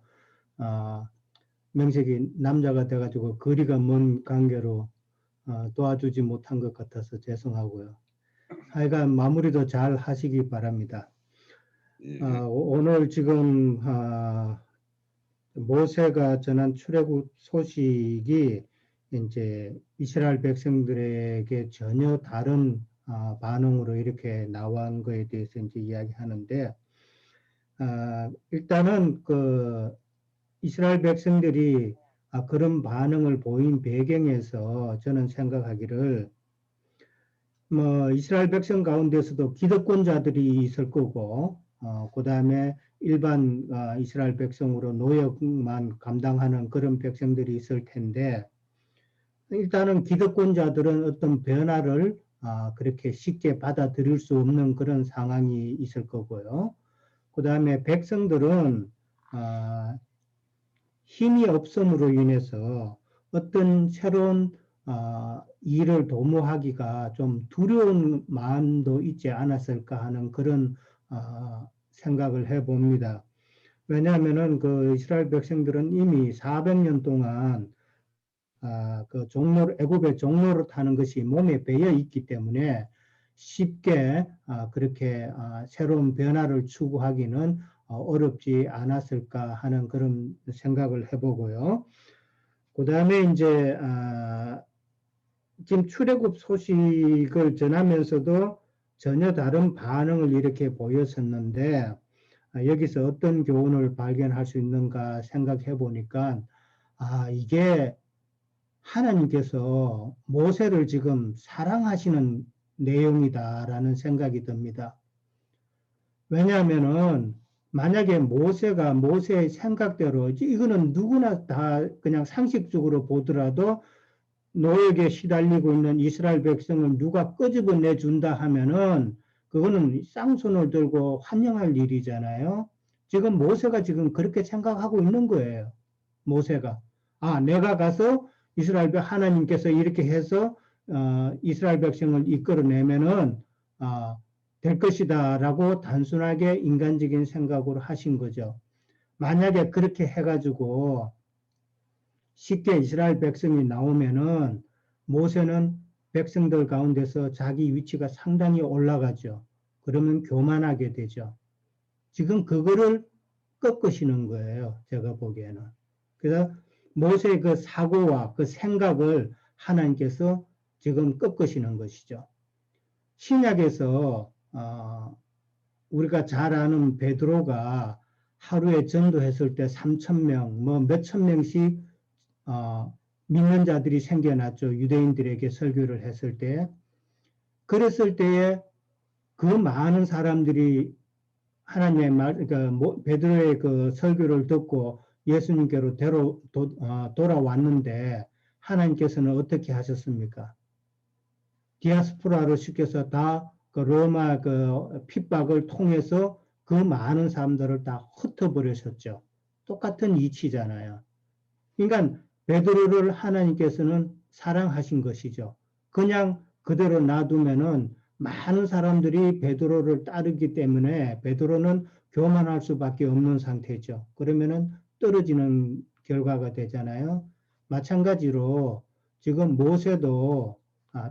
명색이 남자가 돼가지고 거리가 먼 관계로 도와주지 못한 것 같아서 죄송하고요. 하여간 마무리도 잘 하시기 바랍니다. 예. 오늘 지금 모세가 전한 출애굽 소식이 이제 이스라엘 백성들에게 전혀 다른 반응으로 이렇게 나온 거에 대해서 이제 이야기하는데, 일단은 그 이스라엘 백성들이 그런 반응을 보인 배경에서 저는 생각하기를 뭐 이스라엘 백성 가운데서도 기득권자들이 있을 거고, 그 다음에 일반 이스라엘 백성으로 노역만 감당하는 그런 백성들이 있을 텐데, 일단은 기득권자들은 어떤 변화를 그렇게 쉽게 받아들일 수 없는 그런 상황이 있을 거고요. 그 다음에 백성들은 힘이 없음으로 인해서 어떤 새로운 일을 도모하기가 좀 두려운 마음도 있지 않았을까 하는 그런 생각을 해봅니다. 왜냐하면은 그 이스라엘 백성들은 이미 400년 동안 그 애굽의 종로를 타는 것이 몸에 배어 있기 때문에 쉽게 그렇게 새로운 변화를 추구하기는 어렵지 않았을까 하는 그런 생각을 해보고요. 그 다음에 이제 지금 출애굽 소식을 전하면서도 전혀 다른 반응을 이렇게 보였었는데, 여기서 어떤 교훈을 발견할 수 있는가 생각해 보니까 이게 하나님께서 모세를 지금 사랑하시는 내용이다라는 생각이 듭니다. 왜냐하면은 만약에 모세가 모세의 생각대로, 이거는 누구나 다 그냥 상식적으로 보더라도 노역에 시달리고 있는 이스라엘 백성을 누가 끄집어내 준다 하면은 그거는 쌍손을 들고 환영할 일이잖아요. 지금 모세가 지금 그렇게 생각하고 있는 거예요. 모세가 내가 가서 이스라엘 하나님께서 이렇게 해서 이스라엘 백성을 이끌어내면은 될 것이다라고 단순하게 인간적인 생각으로 하신 거죠. 만약에 그렇게 해가지고 쉽게 이스라엘 백성이 나오면은 모세는 백성들 가운데서 자기 위치가 상당히 올라가죠. 그러면 교만하게 되죠. 지금 그거를 꺾으시는 거예요. 제가 보기에는. 그래서 모세의 그 사고와 그 생각을 하나님께서 지금 꺾으시는 것이죠. 신약에서 우리가 잘 아는 베드로가 하루에 전도했을 때 3,000명, 뭐 몇천 명씩 믿는 자들이 생겨났죠. 유대인들에게 설교를 했을 때. 그랬을 때에 그 많은 사람들이 하나님의 말, 그러니까 베드로의 그 설교를 듣고 예수님께로 돌아왔는데 하나님께서는 어떻게 하셨습니까? 디아스포라로 시켜서 다 그 로마 그 핍박을 통해서 그 많은 사람들을 다 흩어버리셨죠. 똑같은 이치잖아요. 그러니까 베드로를 하나님께서는 사랑하신 것이죠. 그냥 그대로 놔두면은 많은 사람들이 베드로를 따르기 때문에 베드로는 교만할 수밖에 없는 상태죠. 그러면은 떨어지는 결과가 되잖아요. 마찬가지로 지금 모세도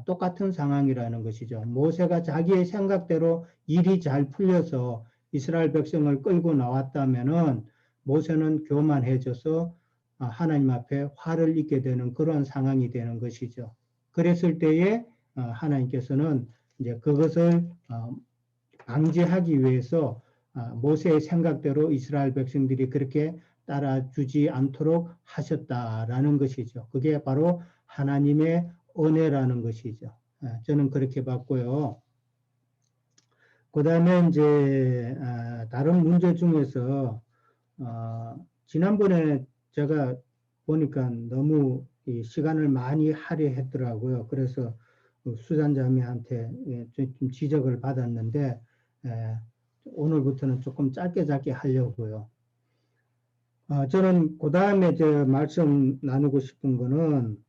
똑같은 상황이라는 것이죠. 모세가 자기의 생각대로 일이 잘 풀려서 이스라엘 백성을 끌고 나왔다면은 모세는 교만해져서 하나님 앞에 화를 입게 되는 그런 상황이 되는 것이죠. 그랬을 때에 하나님께서는 이제 그것을 방지하기 위해서 모세의 생각대로 이스라엘 백성들이 그렇게 따라주지 않도록 하셨다라는 것이죠. 그게 바로 하나님의 은혜라는 것이죠. 저는 그렇게 봤고요. 그 다음에 이제 다른 문제 중에서 지난번에 제가 보니까 너무 시간을 많이 할애했더라고요. 그래서 수잔자매한테 좀 지적을 받았는데 오늘부터는 조금 짧게 하려고요. 저는 그 다음에 말씀 나누고 싶은 거는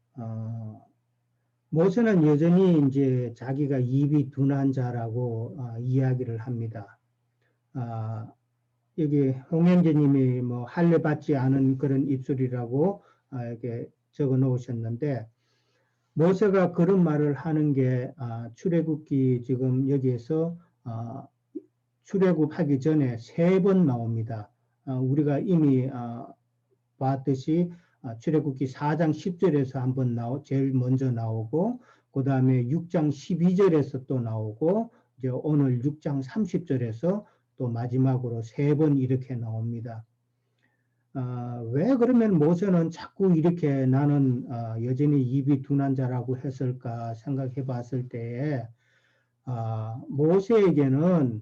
모세는 여전히 이제 자기가 입이 둔한 자라고 이야기를 합니다. 여기 홍현재님이 뭐 할례 받지 않은 그런 입술이라고 이렇게 적어 놓으셨는데, 모세가 그런 말을 하는 게 출애굽기 지금 여기에서 출애굽하기 전에 3번 나옵니다. 우리가 이미 봤듯이 출애굽기 4장 10절에서 한번 제일 먼저 나오고, 그 다음에 6장 12절에서 또 나오고, 이제 오늘 6장 30절에서 또 마지막으로 3번 이렇게 나옵니다. 왜 그러면 모세는 자꾸 이렇게 나는 여전히 입이 둔한 자라고 했을까 생각해 봤을 때에, 모세에게는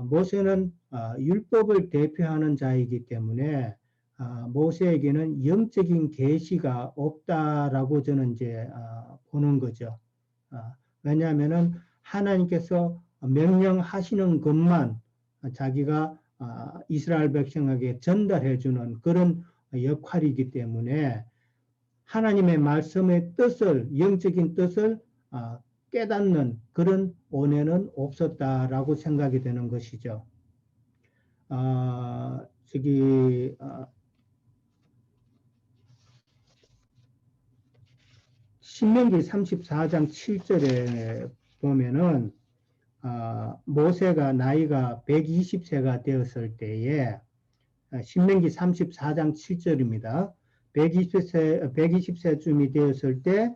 모세는 율법을 대표하는 자이기 때문에 모세에게는 영적인 계시가 없다라고 저는 이제 보는 거죠. 왜냐하면은 하나님께서 명령하시는 것만 자기가 이스라엘 백성에게 전달해 주는 그런 역할이기 때문에 하나님의 말씀의 뜻을, 영적인 뜻을 깨닫는 그런 은혜는 없었다라고 생각이 되는 것이죠. 신명기 34장 7절에 보면은 모세가 나이가 120세가 되었을 때에, 신명기 34장 7절입니다. 120세쯤이 되었을 때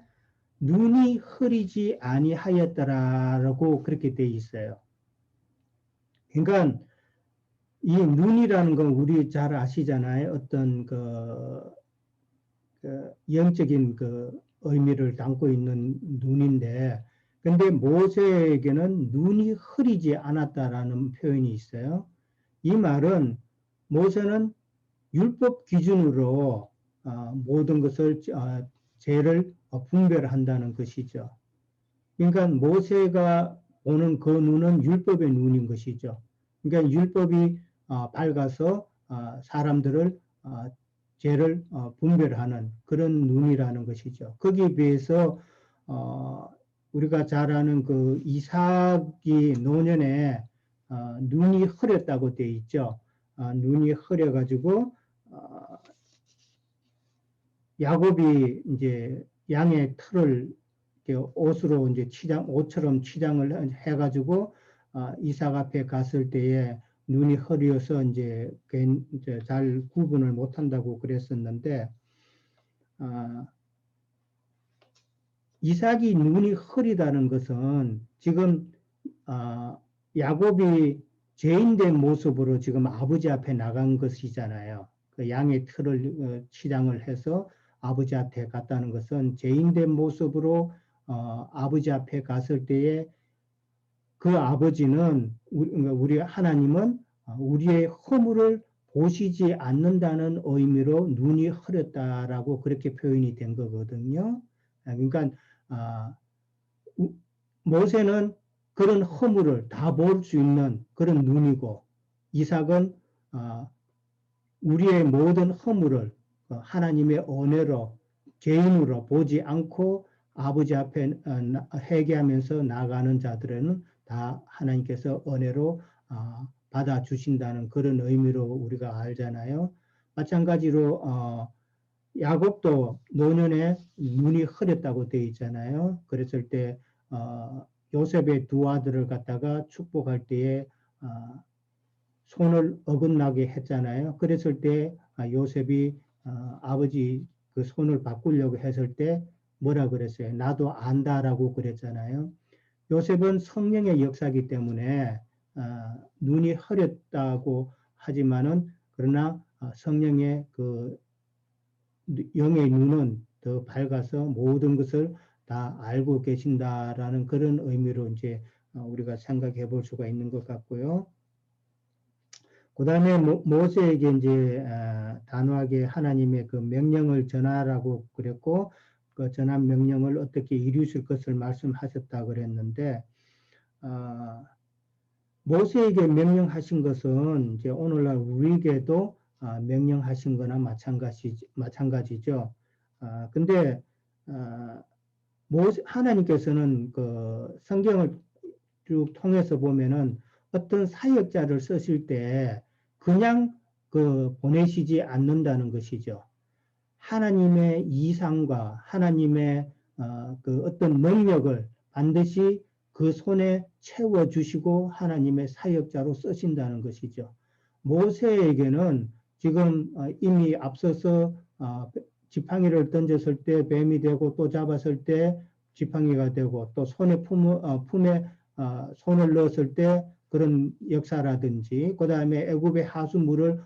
눈이 흐리지 아니하였더라라고 그렇게 되어 있어요. 그러니까 이 눈이라는 건 우리 잘 아시잖아요. 어떤 그 영적인 의미를 담고 있는 눈인데, 근데 모세에게는 눈이 흐리지 않았다라는 표현이 있어요. 이 말은 모세는 율법 기준으로 모든 것을 죄를 분별한다는 것이죠. 그러니까 모세가 보는 그 눈은 율법의 눈인 것이죠. 그러니까 율법이 밝아서 사람들을 죄를 분별하는 그런 눈이라는 것이죠. 거기에 비해서 우리가 잘 아는 그 이삭이 노년에 눈이 흐렸다고 되어 있죠. 눈이 흐려가지고 야곱이 이제 양의 털을 옷으로 이제 옷처럼 치장을 해가지고 이삭 앞에 갔을 때에 눈이 흐려서 이제 잘 구분을 못한다고 그랬었는데, 이삭이 눈이 흐리다는 것은 지금 야곱이 죄인된 모습으로 지금 아버지 앞에 나간 것이잖아요. 그 양의 털을 치장을 해서 아버지 앞에 갔다는 것은 죄인된 모습으로 아버지 앞에 갔을 때에 그 아버지는 우리 하나님은 우리의 허물을 보시지 않는다는 의미로 눈이 흐렸다라고 그렇게 표현이 된 거거든요. 그러니까 모세는 그런 허물을 다 볼 수 있는 그런 눈이고, 이삭은 우리의 모든 허물을 하나님의 은혜로 죄인으로 보지 않고 아버지 앞에 회개하면서 나아가는 자들은 다 하나님께서 은혜로 받아주신다는 그런 의미로 우리가 알잖아요. 마찬가지로 야곱도 노년에 눈이 흐렸다고 되어 있잖아요. 그랬을 때 요셉의 두 아들을 갖다가 축복할 때에 손을 어긋나게 했잖아요. 그랬을 때 요셉이 아버지 그 손을 바꾸려고 했을 때 뭐라 그랬어요? 나도 안다라고 그랬잖아요. 요셉은 성령의 역사이기 때문에 눈이 흐렸다고 하지만은, 그러나 성령의 그 영의 눈은 더 밝아서 모든 것을 다 알고 계신다라는 그런 의미로 이제 우리가 생각해 볼 수가 있는 것 같고요. 그 다음에 모세에게 이제 단호하게 하나님의 그 명령을 전하라고 그랬고, 그 전한 명령을 어떻게 이루실 것을 말씀하셨다 그랬는데, 모세에게 명령하신 것은 이제 오늘날 우리에게도 명령하신 거나 마찬가지죠. 근데 하나님께서는 그 성경을 쭉 통해서 보면은 어떤 사역자를 쓰실 때 그냥 보내시지 않는다는 것이죠. 하나님의 이상과 하나님의 어떤 능력을 반드시 그 손에 채워주시고 하나님의 사역자로 쓰신다는 것이죠. 모세에게는 지금 이미 앞서서 지팡이를 던졌을 때 뱀이 되고 또 잡았을 때 지팡이가 되고 또 품에 손을 넣었을 때 그런 역사라든지 그 다음에 애굽의 하수물을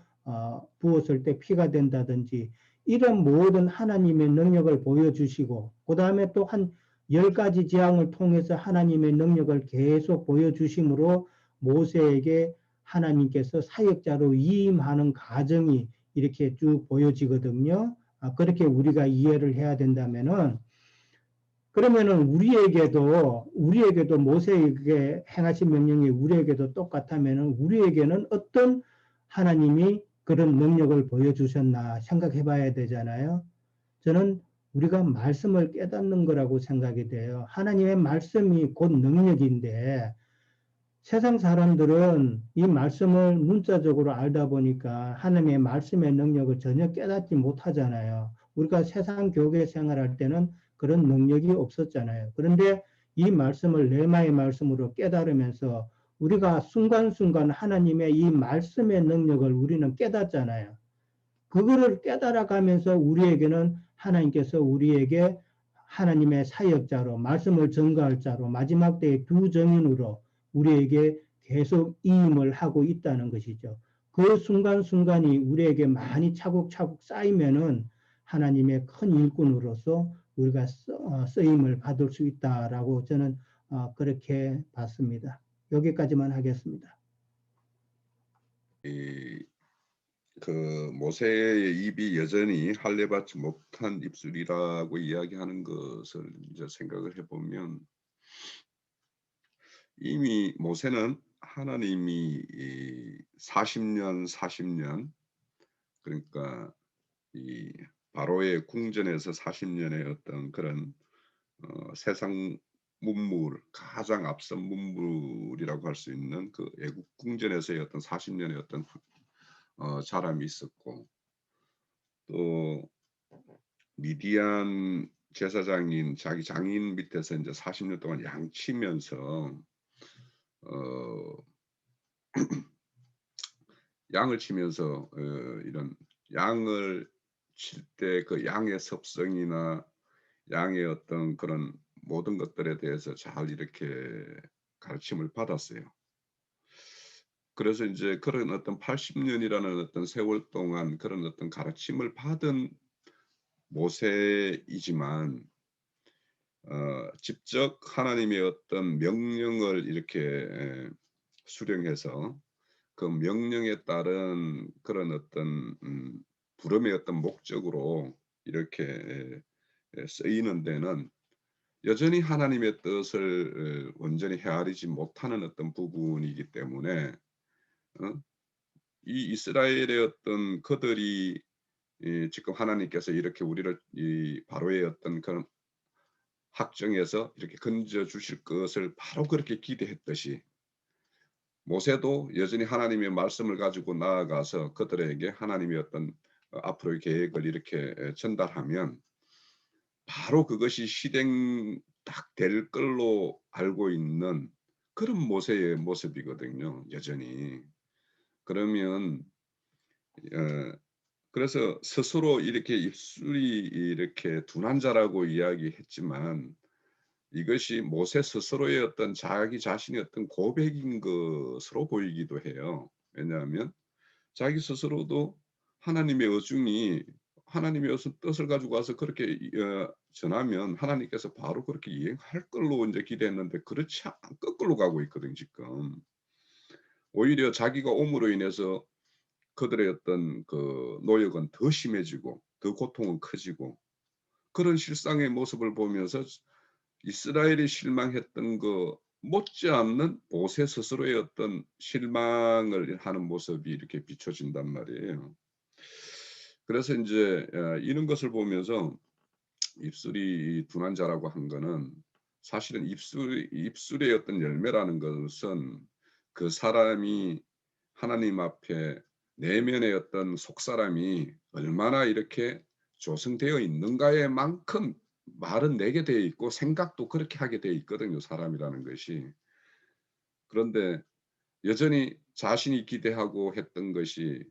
부었을 때 피가 된다든지 이런 모든 하나님의 능력을 보여주시고 그 다음에 또 한 10가지 재앙을 통해서 하나님의 능력을 계속 보여주심으로 모세에게 하나님께서 사역자로 위임하는 과정이 이렇게 쭉 보여지거든요. 그렇게 우리가 이해를 해야 된다면은 그러면은 우리에게도 모세에게 행하신 명령이 우리에게도 똑같다면은 우리에게는 어떤 하나님이 그런 능력을 보여주셨나 생각해 봐야 되잖아요. 저는 우리가 말씀을 깨닫는 거라고 생각이 돼요. 하나님의 말씀이 곧 능력인데 세상 사람들은 이 말씀을 문자적으로 알다 보니까 하나님의 말씀의 능력을 전혀 깨닫지 못하잖아요. 우리가 세상 교회 생활할 때는 그런 능력이 없었잖아요. 그런데 이 말씀을 레마의 말씀으로 깨달으면서 우리가 순간순간 하나님의 이 말씀의 능력을 우리는 깨닫잖아요. 그거를 깨달아가면서 우리에게는 하나님께서 우리에게 하나님의 사역자로 말씀을 전가할 자로 마지막 때의 두 정인으로 우리에게 계속 이임을 하고 있다는 것이죠. 그 순간순간이 우리에게 많이 차곡차곡 쌓이면은 하나님의 큰 일꾼으로서 우리가 쓰임을 받을 수 있다라고 저는 그렇게 봤습니다. 여기까지만 하겠습니다. 모세의 입이 여전히 할례받지 못한 입술이라고 이야기하는 것을 이제 생각을 해보면 이미 모세는 하나님이 40년 그러니까 이 바로의 궁전에서 40년의 어떤 그런 세상 문물 가장 앞선 문물이라고 할 수 있는 그 애국 궁전에서의 어떤 40년의 어떤 자람이 있었고 또 미디안 제사장인 자기 장인 밑에서 이제 40년 동안 양치면서 양을 치면서 이런 양을 칠 때 그 양의 섭성이나 양의 어떤 그런 모든 것들에 대해서 잘 이렇게 가르침을 받았어요. 그래서 이제 그런 어떤 80년이라는 어떤 세월 동안 그런 어떤 가르침을 받은 모세이지만 직접 하나님의 어떤 명령을 이렇게 수령해서 그 명령에 따른 그런 어떤 부름의 어떤 목적으로 이렇게 쓰이는 데는 여전히 하나님의 뜻을 온전히 헤아리지 못하는 어떤 부분이기 때문에 이 이스라엘의 어떤 그들이 지금 하나님께서 이렇게 우리를 이 바로의 어떤 그런 학정에서 이렇게 건져 주실 것을 바로 그렇게 기대했듯이 모세도 여전히 하나님의 말씀을 가지고 나아가서 그들에게 하나님의 어떤 앞으로의 계획을 이렇게 전달하면 바로 그것이 실행 딱 될 걸로 알고 있는 그런 모세의 모습이거든요. 여전히. 그러면 그래서 스스로 이렇게 입술이 이렇게 둔한 자라고 이야기했지만 이것이 모세 스스로의 어떤 자기 자신의 어떤 고백인 것으로 보이기도 해요. 왜냐하면 자기 스스로도 하나님의 어중이 하나님의 어떤 뜻을 가지고 와서 그렇게 전하면 하나님께서 바로 그렇게 이행할 걸로 이제 기대했는데 그렇지 않 거꾸로 가고 있거든 지금. 오히려 자기가 옴으로 인해서 그들의 어떤 그 노역은 더 심해지고 더 고통은 커지고 그런 실상의 모습을 보면서 이스라엘이 실망했던 거 못지않는 모세 스스로의 어떤 실망을 하는 모습이 이렇게 비춰진단 말이에요. 그래서 이제 이런 것을 보면서 입술이 둔한 자라고 한 거는 사실은 입술의 어떤 열매라는 것은 그 사람이 하나님 앞에 내면의 어떤 속사람이 얼마나 이렇게 조성되어 있는가에 만큼 말은 내게 되어 있고 생각도 그렇게 하게 되어 있거든요, 사람이라는 것이. 그런데 여전히 자신이 기대하고 했던 것이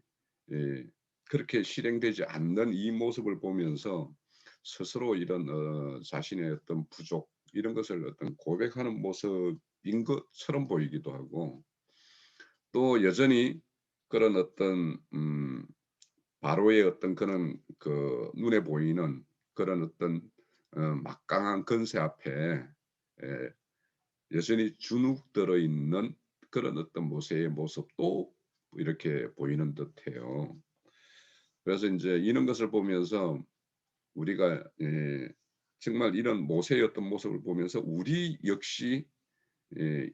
예, 그렇게 실행되지 않는 이 모습을 보면서 스스로 이런 자신의 어떤 부족 이런 것을 어떤 고백하는 모습인 것처럼 보이기도 하고 또 여전히 그런 어떤 바로의 어떤 그런 그 눈에 보이는 그런 어떤 막강한 건세 앞에 예, 여전히 주눅들어 있는 그런 어떤 모세의 모습도 이렇게 보이는 듯해요. 그래서 이제 이런 것을 보면서 우리가 정말 이런 모세의 어떤 모습을 보면서 우리 역시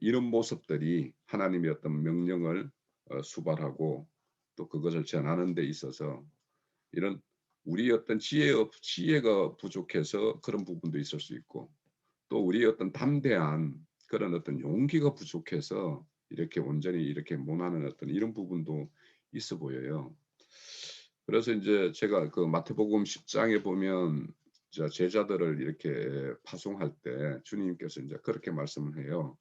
이런 모습들이 하나님의 어떤 명령을 수발하고 또 그것을 전하는 데 있어서 이런 우리의 어떤 지혜가 부족해서 그런 부분도 있을 수 있고 또 우리의 어떤 담대한 그런 어떤 용기가 부족해서 이렇게 온전히 이렇게 못하는 어떤 이런 부분도 있어 보여요. 그래서 이제 제가 그 마태복음 10장에 보면 제자들을 이렇게 파송할 때 주님께서 이제 그렇게 말씀을 해요.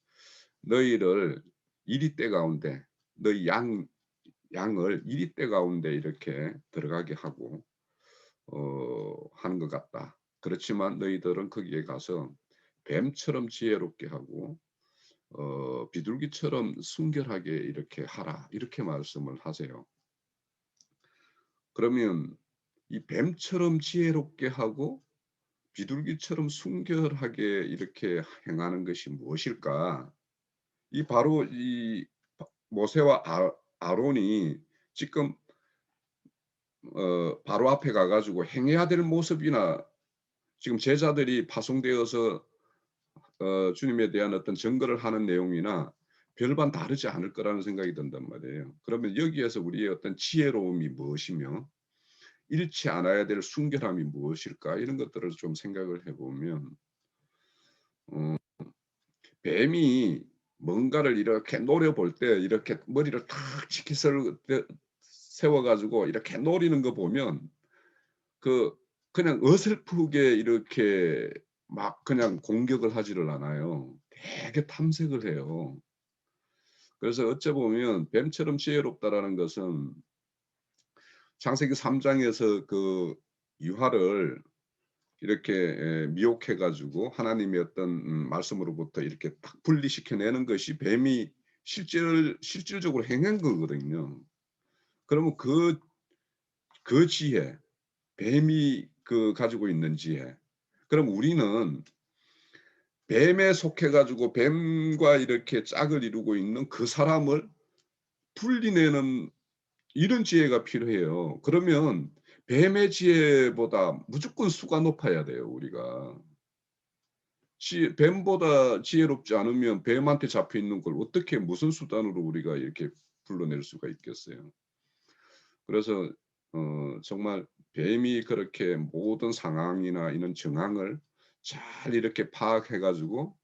너희를 이리떼 가운데 너희 양을 이리떼 가운데 이렇게 들어가게 하고 하는 것 같다. 그렇지만 너희들은 거기에 가서 뱀처럼 지혜롭게 하고 비둘기처럼 순결하게 이렇게 하라. 이렇게 말씀을 하세요. 그러면 이 뱀처럼 지혜롭게 하고 비둘기처럼 순결하게 이렇게 행하는 것이 무엇일까? 이 바로 이 모세와 아론이 지금 바로 앞에 가가지고 행해야 될 모습이나 지금 제자들이 파송되어서 주님에 대한 어떤 증거를 하는 내용이나 별반 다르지 않을 거라는 생각이 든단 말이에요. 그러면 여기에서 우리의 어떤 지혜로움이 무엇이며 잃지 않아야 될 순결함이 무엇일까 이런 것들을 좀 생각을 해보면 뱀이 뭔가를 이렇게 노려볼 때 이렇게 머리를 탁 치키서 세워가지고 이렇게 노리는 거 보면 그냥 어설프게 이렇게 막 그냥 공격을 하지를 않아요. 되게 탐색을 해요. 그래서 어째 보면 뱀처럼 지혜롭다라는 것은 창세기 3장에서 그 유하를 이렇게 미혹해 가지고 하나님의 어떤 말씀으로부터 이렇게 딱 분리시켜내는 것이 뱀이 실질적으로 행한 거거든요. 그러면 그 지혜, 뱀이 그 가지고 있는 지혜. 그럼 우리는 뱀에 속해 가지고 뱀과 이렇게 짝을 이루고 있는 그 사람을 분리내는 이런 지혜가 필요해요. 그러면 뱀의 지혜보다 무조건 수가 높아야 돼요, 우리가. 뱀보다 지혜롭지 않으면 뱀한테 잡혀 있는 걸 어떻게 무슨 수단으로 우리가 이렇게 불러낼 수가 있겠어요. 그래서 정말 뱀이 그렇게 모든 상황이나 이런 정황을 잘 이렇게 파악해 가지고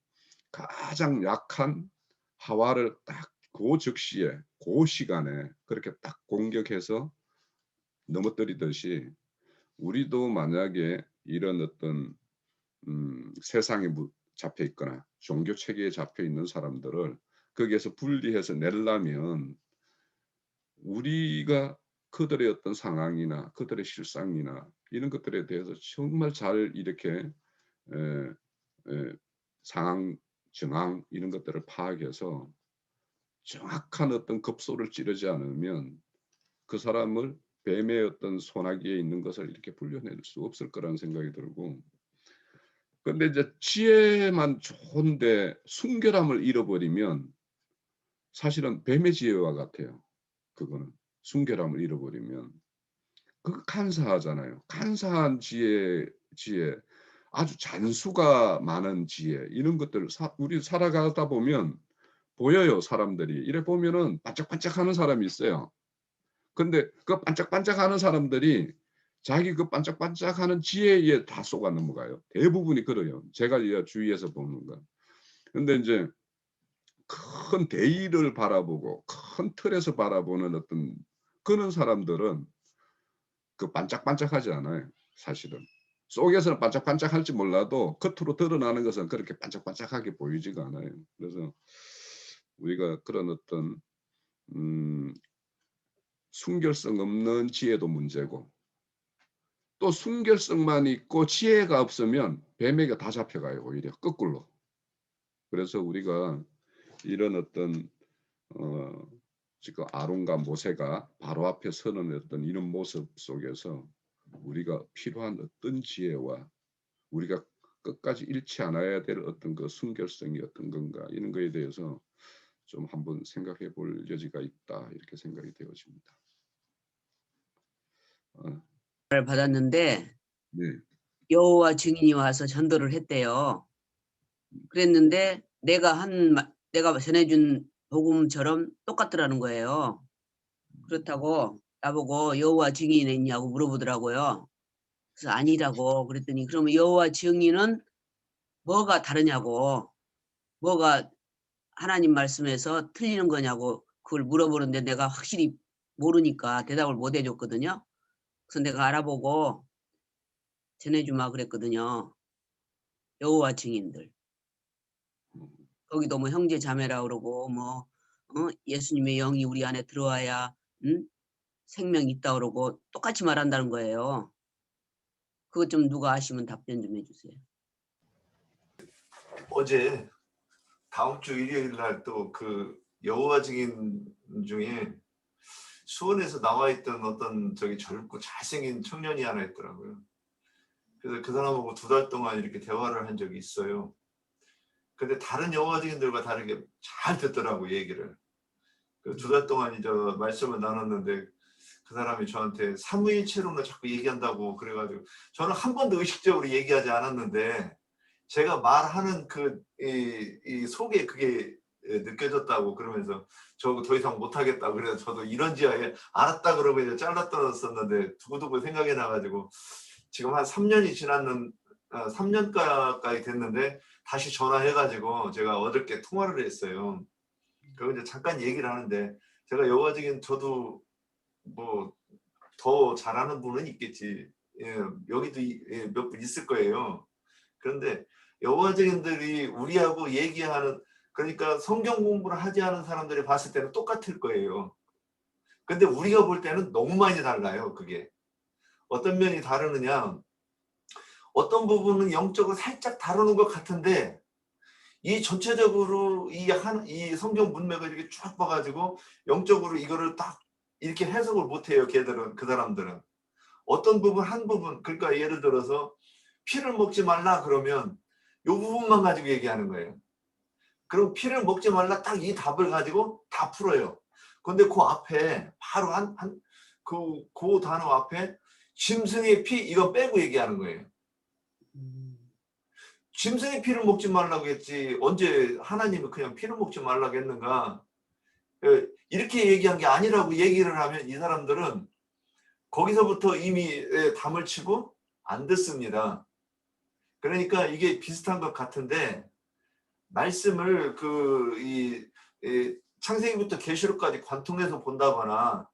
가장 약한 하와를 딱 그 즉시에 그 시간에 그렇게 딱 공격해서 넘어뜨리듯이 우리도 만약에 이런 어떤 세상에 잡혀 있거나 종교 체계에 잡혀 있는 사람들을 거기에서 분리해서 내려면 우리가 그들의 어떤 상황이나 그들의 실상이나 이런 것들에 대해서 정말 잘 이렇게 상황, 정황 이런 것들을 파악해서 정확한 어떤 급소를 찌르지 않으면 그 사람을 뱀의 어떤 소나기에 있는 것을 이렇게 불려낼 수 없을 거라는 생각이 들고 근데 이제 지혜만 좋은데 순결함을 잃어버리면 사실은 뱀의 지혜와 같아요. 그거는 순결함을 잃어버리면 그거 간사하잖아요. 간사한 지혜 아주 잔수가 많은 지혜 이런 것들 우리 살아가다 보면 보여요. 사람들이 이래 보면은 반짝반짝하는 사람이 있어요. 근데 그 반짝반짝하는 사람들이 자기 그 반짝반짝하는 지혜에 다 속아 넘어가요. 대부분이 그래요. 제가 주위에서 보는 거. 근데 이제 큰 대의를 바라보고 큰 틀에서 바라보는 어떤 그런 사람들은 그 반짝반짝하지 않아요. 사실은 속에서는 반짝반짝할지 몰라도 겉으로 드러나는 것은 그렇게 반짝반짝하게 보이지가 않아요. 그래서 우리가 그런 어떤 순결성 없는 지혜도 문제고, 또 순결성만 있고 지혜가 없으면 뱀에게 다 잡혀가요. 오히려 거꾸로. 그래서 우리가 이런 어떤 지금 아론과 모세가 바로 앞에 서는 어떤 이런 모습 속에서 우리가 필요한 어떤 지혜와 우리가 끝까지 잃지 않아야 될 어떤 그 순결성이 어떤 건가, 이런 거에 대해서 좀 한번 생각해 볼 여지가 있다, 이렇게 생각이 되어집니다. 를 받았는데 네. 여호와 증인이 와서 전도를 했대요. 그랬는데 내가 전해준 복음처럼 똑같더라는 거예요. 그렇다고 나보고 여호와 증인이 있냐고 물어보더라고요. 그래서 아니라고 그랬더니, 그러면 여호와 증인은 뭐가 다르냐고, 뭐가 하나님 말씀에서 틀리는 거냐고 그걸 물어보는데 내가 확실히 모르니까 대답을 못 해줬거든요. 그래서 내가 알아보고 전해주마 그랬거든요. 여호와 증인들. 거기도 뭐 형제 자매라 그러고 뭐 예수님의 영이 우리 안에 들어와야 생명이 있다 그러고 똑같이 말한다는 거예요. 그것 좀 누가 아시면 답변 좀 해주세요. 어제 다음 주 일요일 날 또 그 여호와 증인 중에 수원에서 나와 있던 어떤 저기 젊고 잘생긴 청년이 하나 있더라고요. 그래서 그 사람하고 2달 동안 이렇게 대화를 한 적이 있어요. 근데 다른 여호와 증인들과 다르게 잘 듣더라고, 얘기를. 그 2달 동안 이제 말씀을 나눴는데 그 사람이 저한테 삼위일체론을 자꾸 얘기한다고 그래가지고 저는 한 번도 의식적으로 얘기하지 않았는데 제가 말하는 이 속에 그게 느껴졌다고 그러면서 저 더 이상 못하겠다. 그래서 저도 이런 지하에 알았다 그러고 이제 잘랐었는데 두고두고 생각이 나가지고 지금 한 3년이 지났는 3년 가까이 됐는데 다시 전화해가지고 제가 어저께 통화를 했어요. 그리고 이제 잠깐 얘기를 하는데 제가 여호와 증인 저도 뭐 더 잘하는 분은 있겠지. 예, 여기도 몇 분 있을 거예요. 그런데 여호와 증인들이 우리하고 얘기하는, 그러니까 성경 공부를 하지 않은 사람들이 봤을 때는 똑같을 거예요. 근데 우리가 볼 때는 너무 많이 달라요. 그게 어떤 면이 다르느냐, 어떤 부분은 영적으로 살짝 다루는 것 같은데 이 전체적으로 이 성경 문맥을 이렇게 쭉 봐가지고 영적으로 이거를 딱 이렇게 해석을 못해요. 걔들은, 그 사람들은 어떤 부분 한 부분, 그러니까 예를 들어서 피를 먹지 말라 그러면 이 부분만 가지고 얘기하는 거예요. 그럼 피를 먹지 말라 딱 이 답을 가지고 다 풀어요. 근데 그 앞에 바로 그 단어 앞에 짐승의 피 이거 빼고 얘기하는 거예요. 짐승의 피를 먹지 말라고 했지 언제 하나님이 그냥 피를 먹지 말라고 했는가. 이렇게 얘기한 게 아니라고 얘기를 하면 이 사람들은 거기서부터 이미 담을 치고 안 듣습니다. 그러니까 이게 비슷한 것 같은데 말씀을 창세기부터 계시록까지 관통해서 본다거나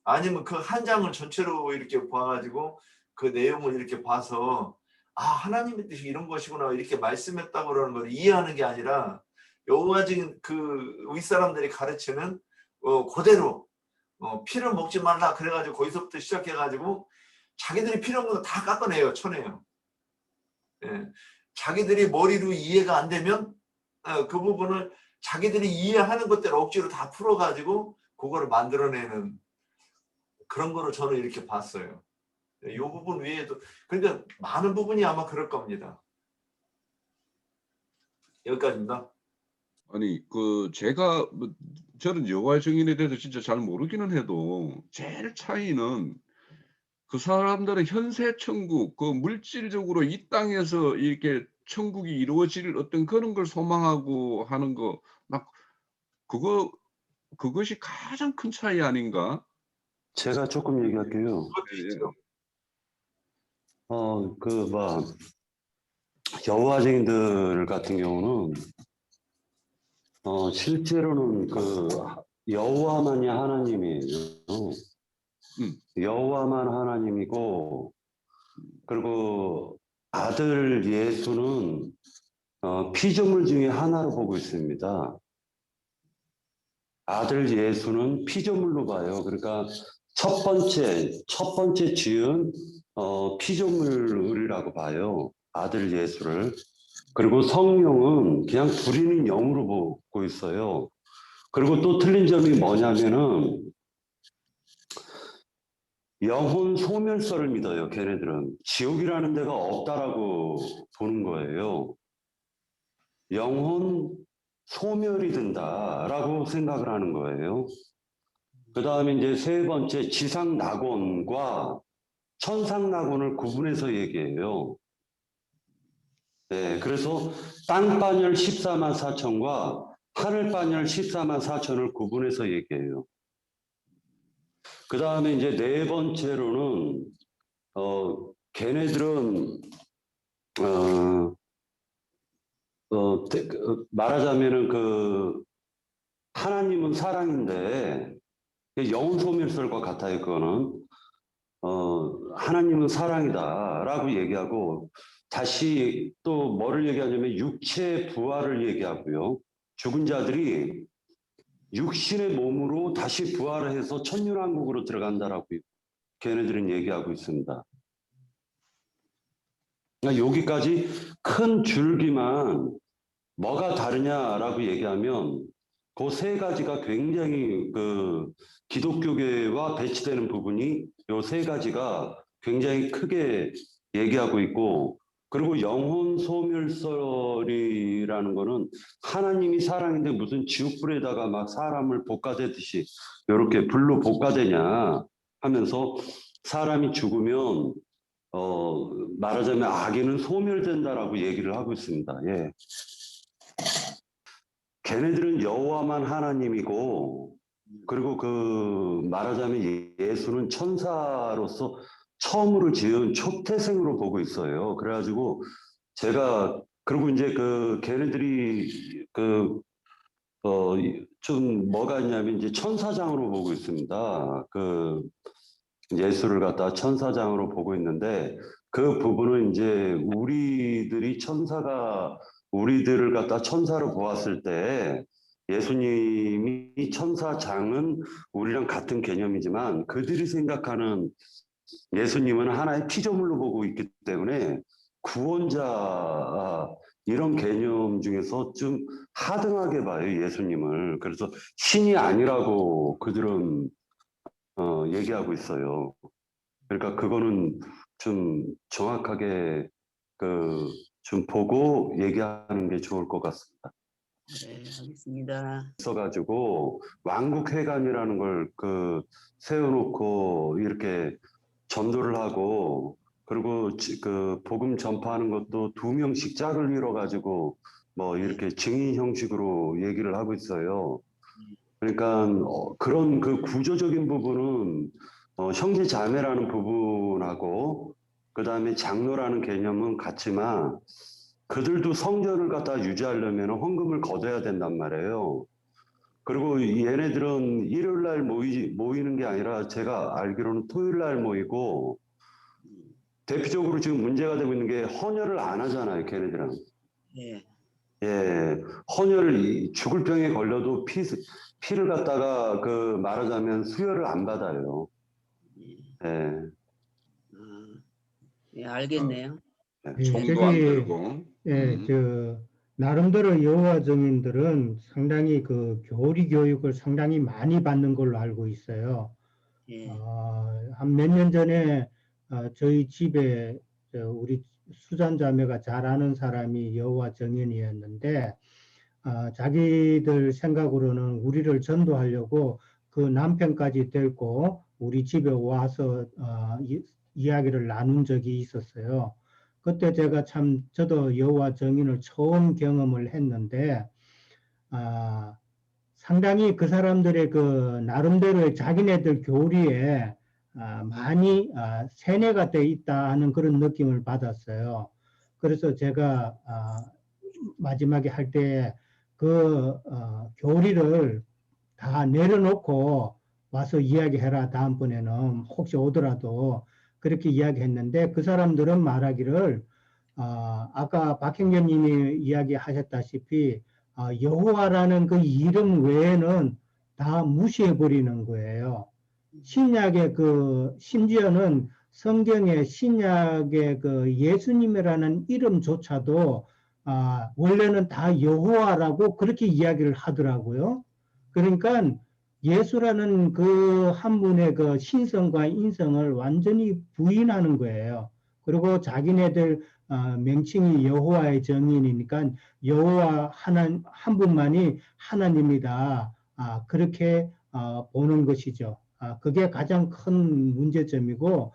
아니면 그 한 장을 전체로 이렇게 봐가지고 그 내용을 이렇게 봐서 아 하나님의 뜻이 이런 것이구나 이렇게 말씀했다고 그러는 걸 이해하는 게 아니라 여호와 증인 그 윗사람들이 가르치는 그대로 피를 먹지 말라 그래가지고 거기서부터 시작해가지고 자기들이 필요 없는 거 다 깎아내요. 쳐내요. 예. 자기들이 머리로 이해가 안 되면 그 부분을 자기들이 이해하는 것대로 억지로 다 풀어가지고 그거를 만들어내는 그런 거를 저는 이렇게 봤어요. 이 부분 외에도 그러니까 많은 부분이 아마 그럴 겁니다. 여기까지입니다. 아니 제가 저는 여호와 증인에 대해서 진짜 잘 모르기는 해도 제일 차이는 그 사람들은 현세 천국, 그 물질적으로 이 땅에서 이렇게 천국이 이루어질 어떤 그런 걸 소망하고 하는 거, 막 그것이 가장 큰 차이 아닌가? 제가 조금 얘기할게요. 여호와 증인들 같은 경우는 실제로는 여호와만이 하나님이에요. 여호와만 하나님이고, 그리고 아들 예수는 피조물 중에 하나로 보고 있습니다. 아들 예수는 피조물로 봐요. 그러니까 첫 번째 지은 피조물이라고 봐요. 아들 예수를. 그리고 성령은 그냥 부리는 영으로 보고 있어요. 그리고 또 틀린 점이 뭐냐면은 영혼 소멸설을 믿어요. 걔네들은 지옥이라는 데가 없다라고 보는 거예요. 영혼 소멸이 된다라고 생각을 하는 거예요. 그 다음에 이제 세 번째 지상 낙원과 천상 낙원을 구분해서 얘기해요. 네, 그래서 땅반열 14만 4천과 하늘반열 14만 4천을 구분해서 얘기해요. 그 다음에 이제 네 번째로는 걔네들은 말하자면은 그 하나님은 사랑인데 영혼 소멸설과 같아요. 그거는 하나님은 사랑이다라고 얘기하고 다시 또 뭐를 얘기하냐면 육체 부활을 얘기하고요. 죽은 자들이 육신의 몸으로 다시 부활을 해서 천년왕국으로 들어간다라고 걔네들은 얘기하고 있습니다. 그러니까 여기까지 큰 줄기만 뭐가 다르냐라고 얘기하면 그 세 가지가 굉장히 그 기독교계와 배치되는 부분이 요 세 가지가 굉장히 크게 얘기하고 있고, 그리고 영혼 소멸설이라는 거는 하나님이 사랑인데 무슨 지옥불에다가 막 사람을 볶아대듯이 이렇게 불로 볶아대냐 하면서 사람이 죽으면 말하자면 악인은 소멸된다라고 얘기를 하고 있습니다. 예. 걔네들은 여호와만 하나님이고, 그리고 그 말하자면 예수는 천사로서 처음으로 지은 초태생으로 보고 있어요. 그래가지고 제가 그리고 이제 그 걔네들이 좀 뭐가 있냐면 이제 천사장으로 보고 있습니다. 그 예수를 갖다 천사장으로 보고 있는데 그 부분은 이제 우리들을 갖다 천사로 보았을 때 예수님이 천사장은 우리랑 같은 개념이지만 그들이 생각하는 예수님은 하나의 피조물로 보고 있기 때문에 구원자 이런 개념 중에서 좀 하등하게 봐요, 예수님을. 그래서 신이 아니라고 그들은 얘기하고 있어요. 그러니까 그거는 좀 정확하게 좀 보고 얘기하는 게 좋을 것 같습니다. 네, 알겠습니다. 있어가지고 왕국회관이라는 걸 세워놓고 이렇게 전도를 하고, 그리고 그 복음 전파하는 것도 2명씩 짝을 이뤄가지고 뭐 이렇게 증인 형식으로 얘기를 하고 있어요. 그러니까 그런 그 구조적인 부분은 형제 자매라는 부분하고 그 다음에 장로라는 개념은 같지만 그들도 성전을 갖다 유지하려면 헌금을 거둬야 된단 말이에요. 그리고 얘네들은 일요일 날 모이는 게 아니라 제가 알기로는 토요일 날 모이고, 대표적으로 지금 문제가 되고 있는 게 헌혈을 안 하잖아요, 걔네들은. 예. 예, 헌혈을 죽을 병에 걸려도 피를 갖다가 말하자면 수혈을 안 받아요. 예. 예, 알겠네요. 예, 총도 안 저기, 들고. 예, 나름대로 여호와 증인들은 상당히 그 교리 교육을 상당히 많이 받는 걸로 알고 있어요. 예. 한 몇 년 전에 저희 집에 우리 수잔 자매가 잘 아는 사람이 여호와 증인이었는데 자기들 생각으로는 우리를 전도하려고 그 남편까지 데리고 우리 집에 와서 이야기를 나눈 적이 있었어요. 그때 제가 참 저도 여호와 증인을 처음 경험을 했는데 상당히 그 사람들의 그 나름대로의 자기네들 교리에 많이 세뇌가 돼 있다 하는 그런 느낌을 받았어요. 그래서 제가 마지막에 할 때 그 교리를 다 내려놓고 와서 이야기해라. 다음번에는 혹시 오더라도 그렇게 이야기했는데 그 사람들은 말하기를 아까 박형견님이 이야기하셨다시피 여호와라는 그 이름 외에는 다 무시해 버리는 거예요. 신약의 그 심지어는 성경의 신약의 그 예수님이라는 이름조차도 원래는 다 여호와라고 그렇게 이야기를 하더라고요. 그러니까 예수라는 그 한 분의 그 신성과 인성을 완전히 부인하는 거예요. 그리고 자기네들 명칭이 여호와의 정인이니까 여호와 한 분만이 하나님이다. 그렇게 보는 것이죠. 그게 가장 큰 문제점이고,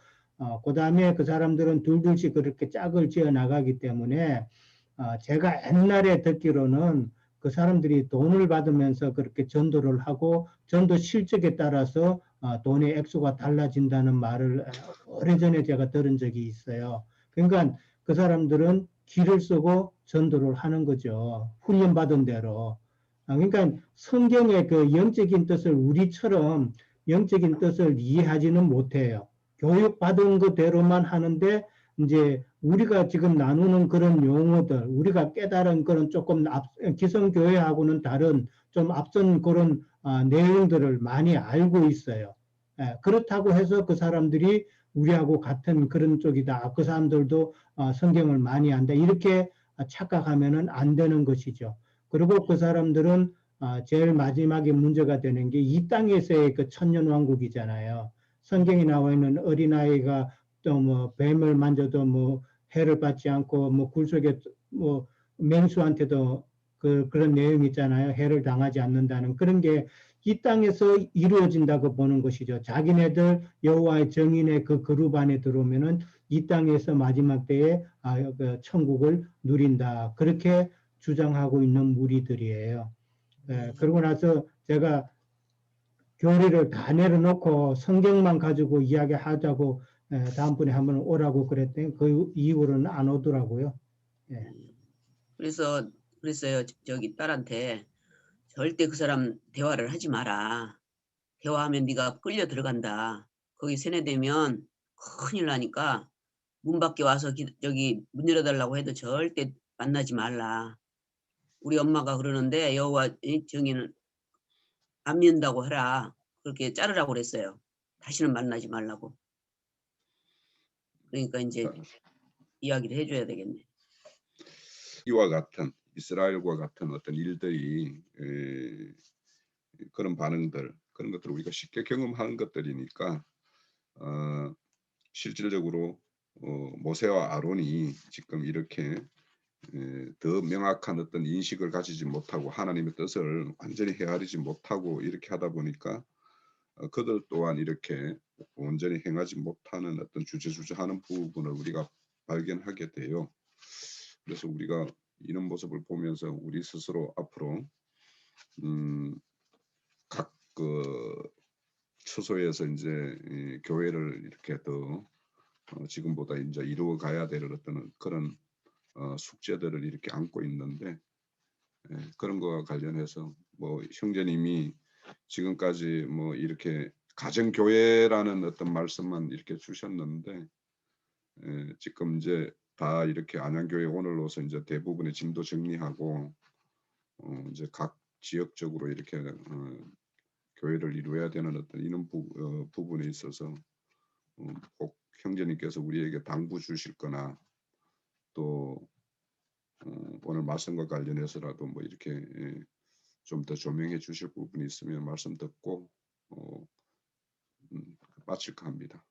그 다음에 그 사람들은 둘둘씩 그렇게 짝을 지어 나가기 때문에, 제가 옛날에 듣기로는 그 사람들이 돈을 받으면서 그렇게 전도를 하고, 전도 실적에 따라서 돈의 액수가 달라진다는 말을 오래전에 제가 들은 적이 있어요. 그러니까 그 사람들은 기를 쓰고 전도를 하는 거죠. 훈련받은 대로. 그러니까 성경의 그 영적인 뜻을 우리처럼 영적인 뜻을 이해하지는 못해요. 교육받은 그대로만 하는데 이제 우리가 지금 나누는 그런 용어들, 우리가 깨달은 그런 조금 기성교회하고는 다른 좀 앞선 그런 내용들을 많이 알고 있어요. 그렇다고 해서 그 사람들이 우리하고 같은 그런 쪽이다. 그 사람들도 성경을 많이 안다. 이렇게 착각하면은 안 되는 것이죠. 그리고 그 사람들은 제일 마지막에 문제가 되는 게 이 땅에서의 그 천년왕국이잖아요. 성경에 나와 있는 어린아이가 또 뭐 뱀을 만져도 뭐 해를 받지 않고 뭐 굴 속에 뭐 맹수한테도 그런 내용이 있잖아요. 해를 당하지 않는다는 그런 게 이 땅에서 이루어진다고 보는 것이죠. 자기네들 여호와의 정인의 그 그룹 안에 들어오면은 이 땅에서 마지막 때에 그 천국을 누린다. 그렇게 주장하고 있는 무리들이에요. 그러고 나서 제가 교리를 다 내려놓고 성경만 가지고 이야기하자고 다음번에 한번 오라고 그랬더니 그 이후로는 안 오더라고요. 그래서 그랬어요. 저기 딸한테 절대 그 사람 대화를 하지 마라. 대화하면 네가 끌려 들어간다. 거기 세뇌되면 큰일 나니까 문 밖에 와서 저기 문 열어달라고 해도 절대 만나지 말라. 우리 엄마가 그러는데 여호와 정의는 안 믿는다고 해라. 그렇게 자르라고 그랬어요. 다시는 만나지 말라고. 그러니까 이제 이야기를 해줘야 되겠네. 이와 같은 이스라엘과 같은 어떤 일들이 그런 반응들 그런 것들을 우리가 쉽게 경험하는 것들이니까 실질적으로 모세와 아론이 지금 이렇게 더 명확한 어떤 인식을 가지지 못하고 하나님의 뜻을 완전히 헤아리지 못하고 이렇게 하다 보니까 그들 또한 이렇게 온전히 행하지 못하는 어떤 주저주저하는 부분을 우리가 발견하게 돼요. 그래서 우리가 이런 모습을 보면서 우리 스스로 앞으로 각 그 처소에서 이제 이 교회를 이렇게 더 지금보다 이제 이루어 가야 될 어떤 그런 숙제들을 이렇게 안고 있는데 그런 거와 관련해서 뭐 형제님이 지금까지 뭐 이렇게 가정교회라는 어떤 말씀만 이렇게 주셨는데 지금 이제 다 이렇게 안양교회 오늘로서 이제 대부분의 짐도 정리하고 이제 각 지역적으로 이렇게 교회를 이루어야 되는 어떤 이런 부분에 있어서 꼭 형제님께서 우리에게 당부 주실 거나 또 오늘 말씀과 관련해서라도 뭐 이렇게 좀 더 조명해 주실 부분이 있으면 말씀 듣고 마칠까 합니다.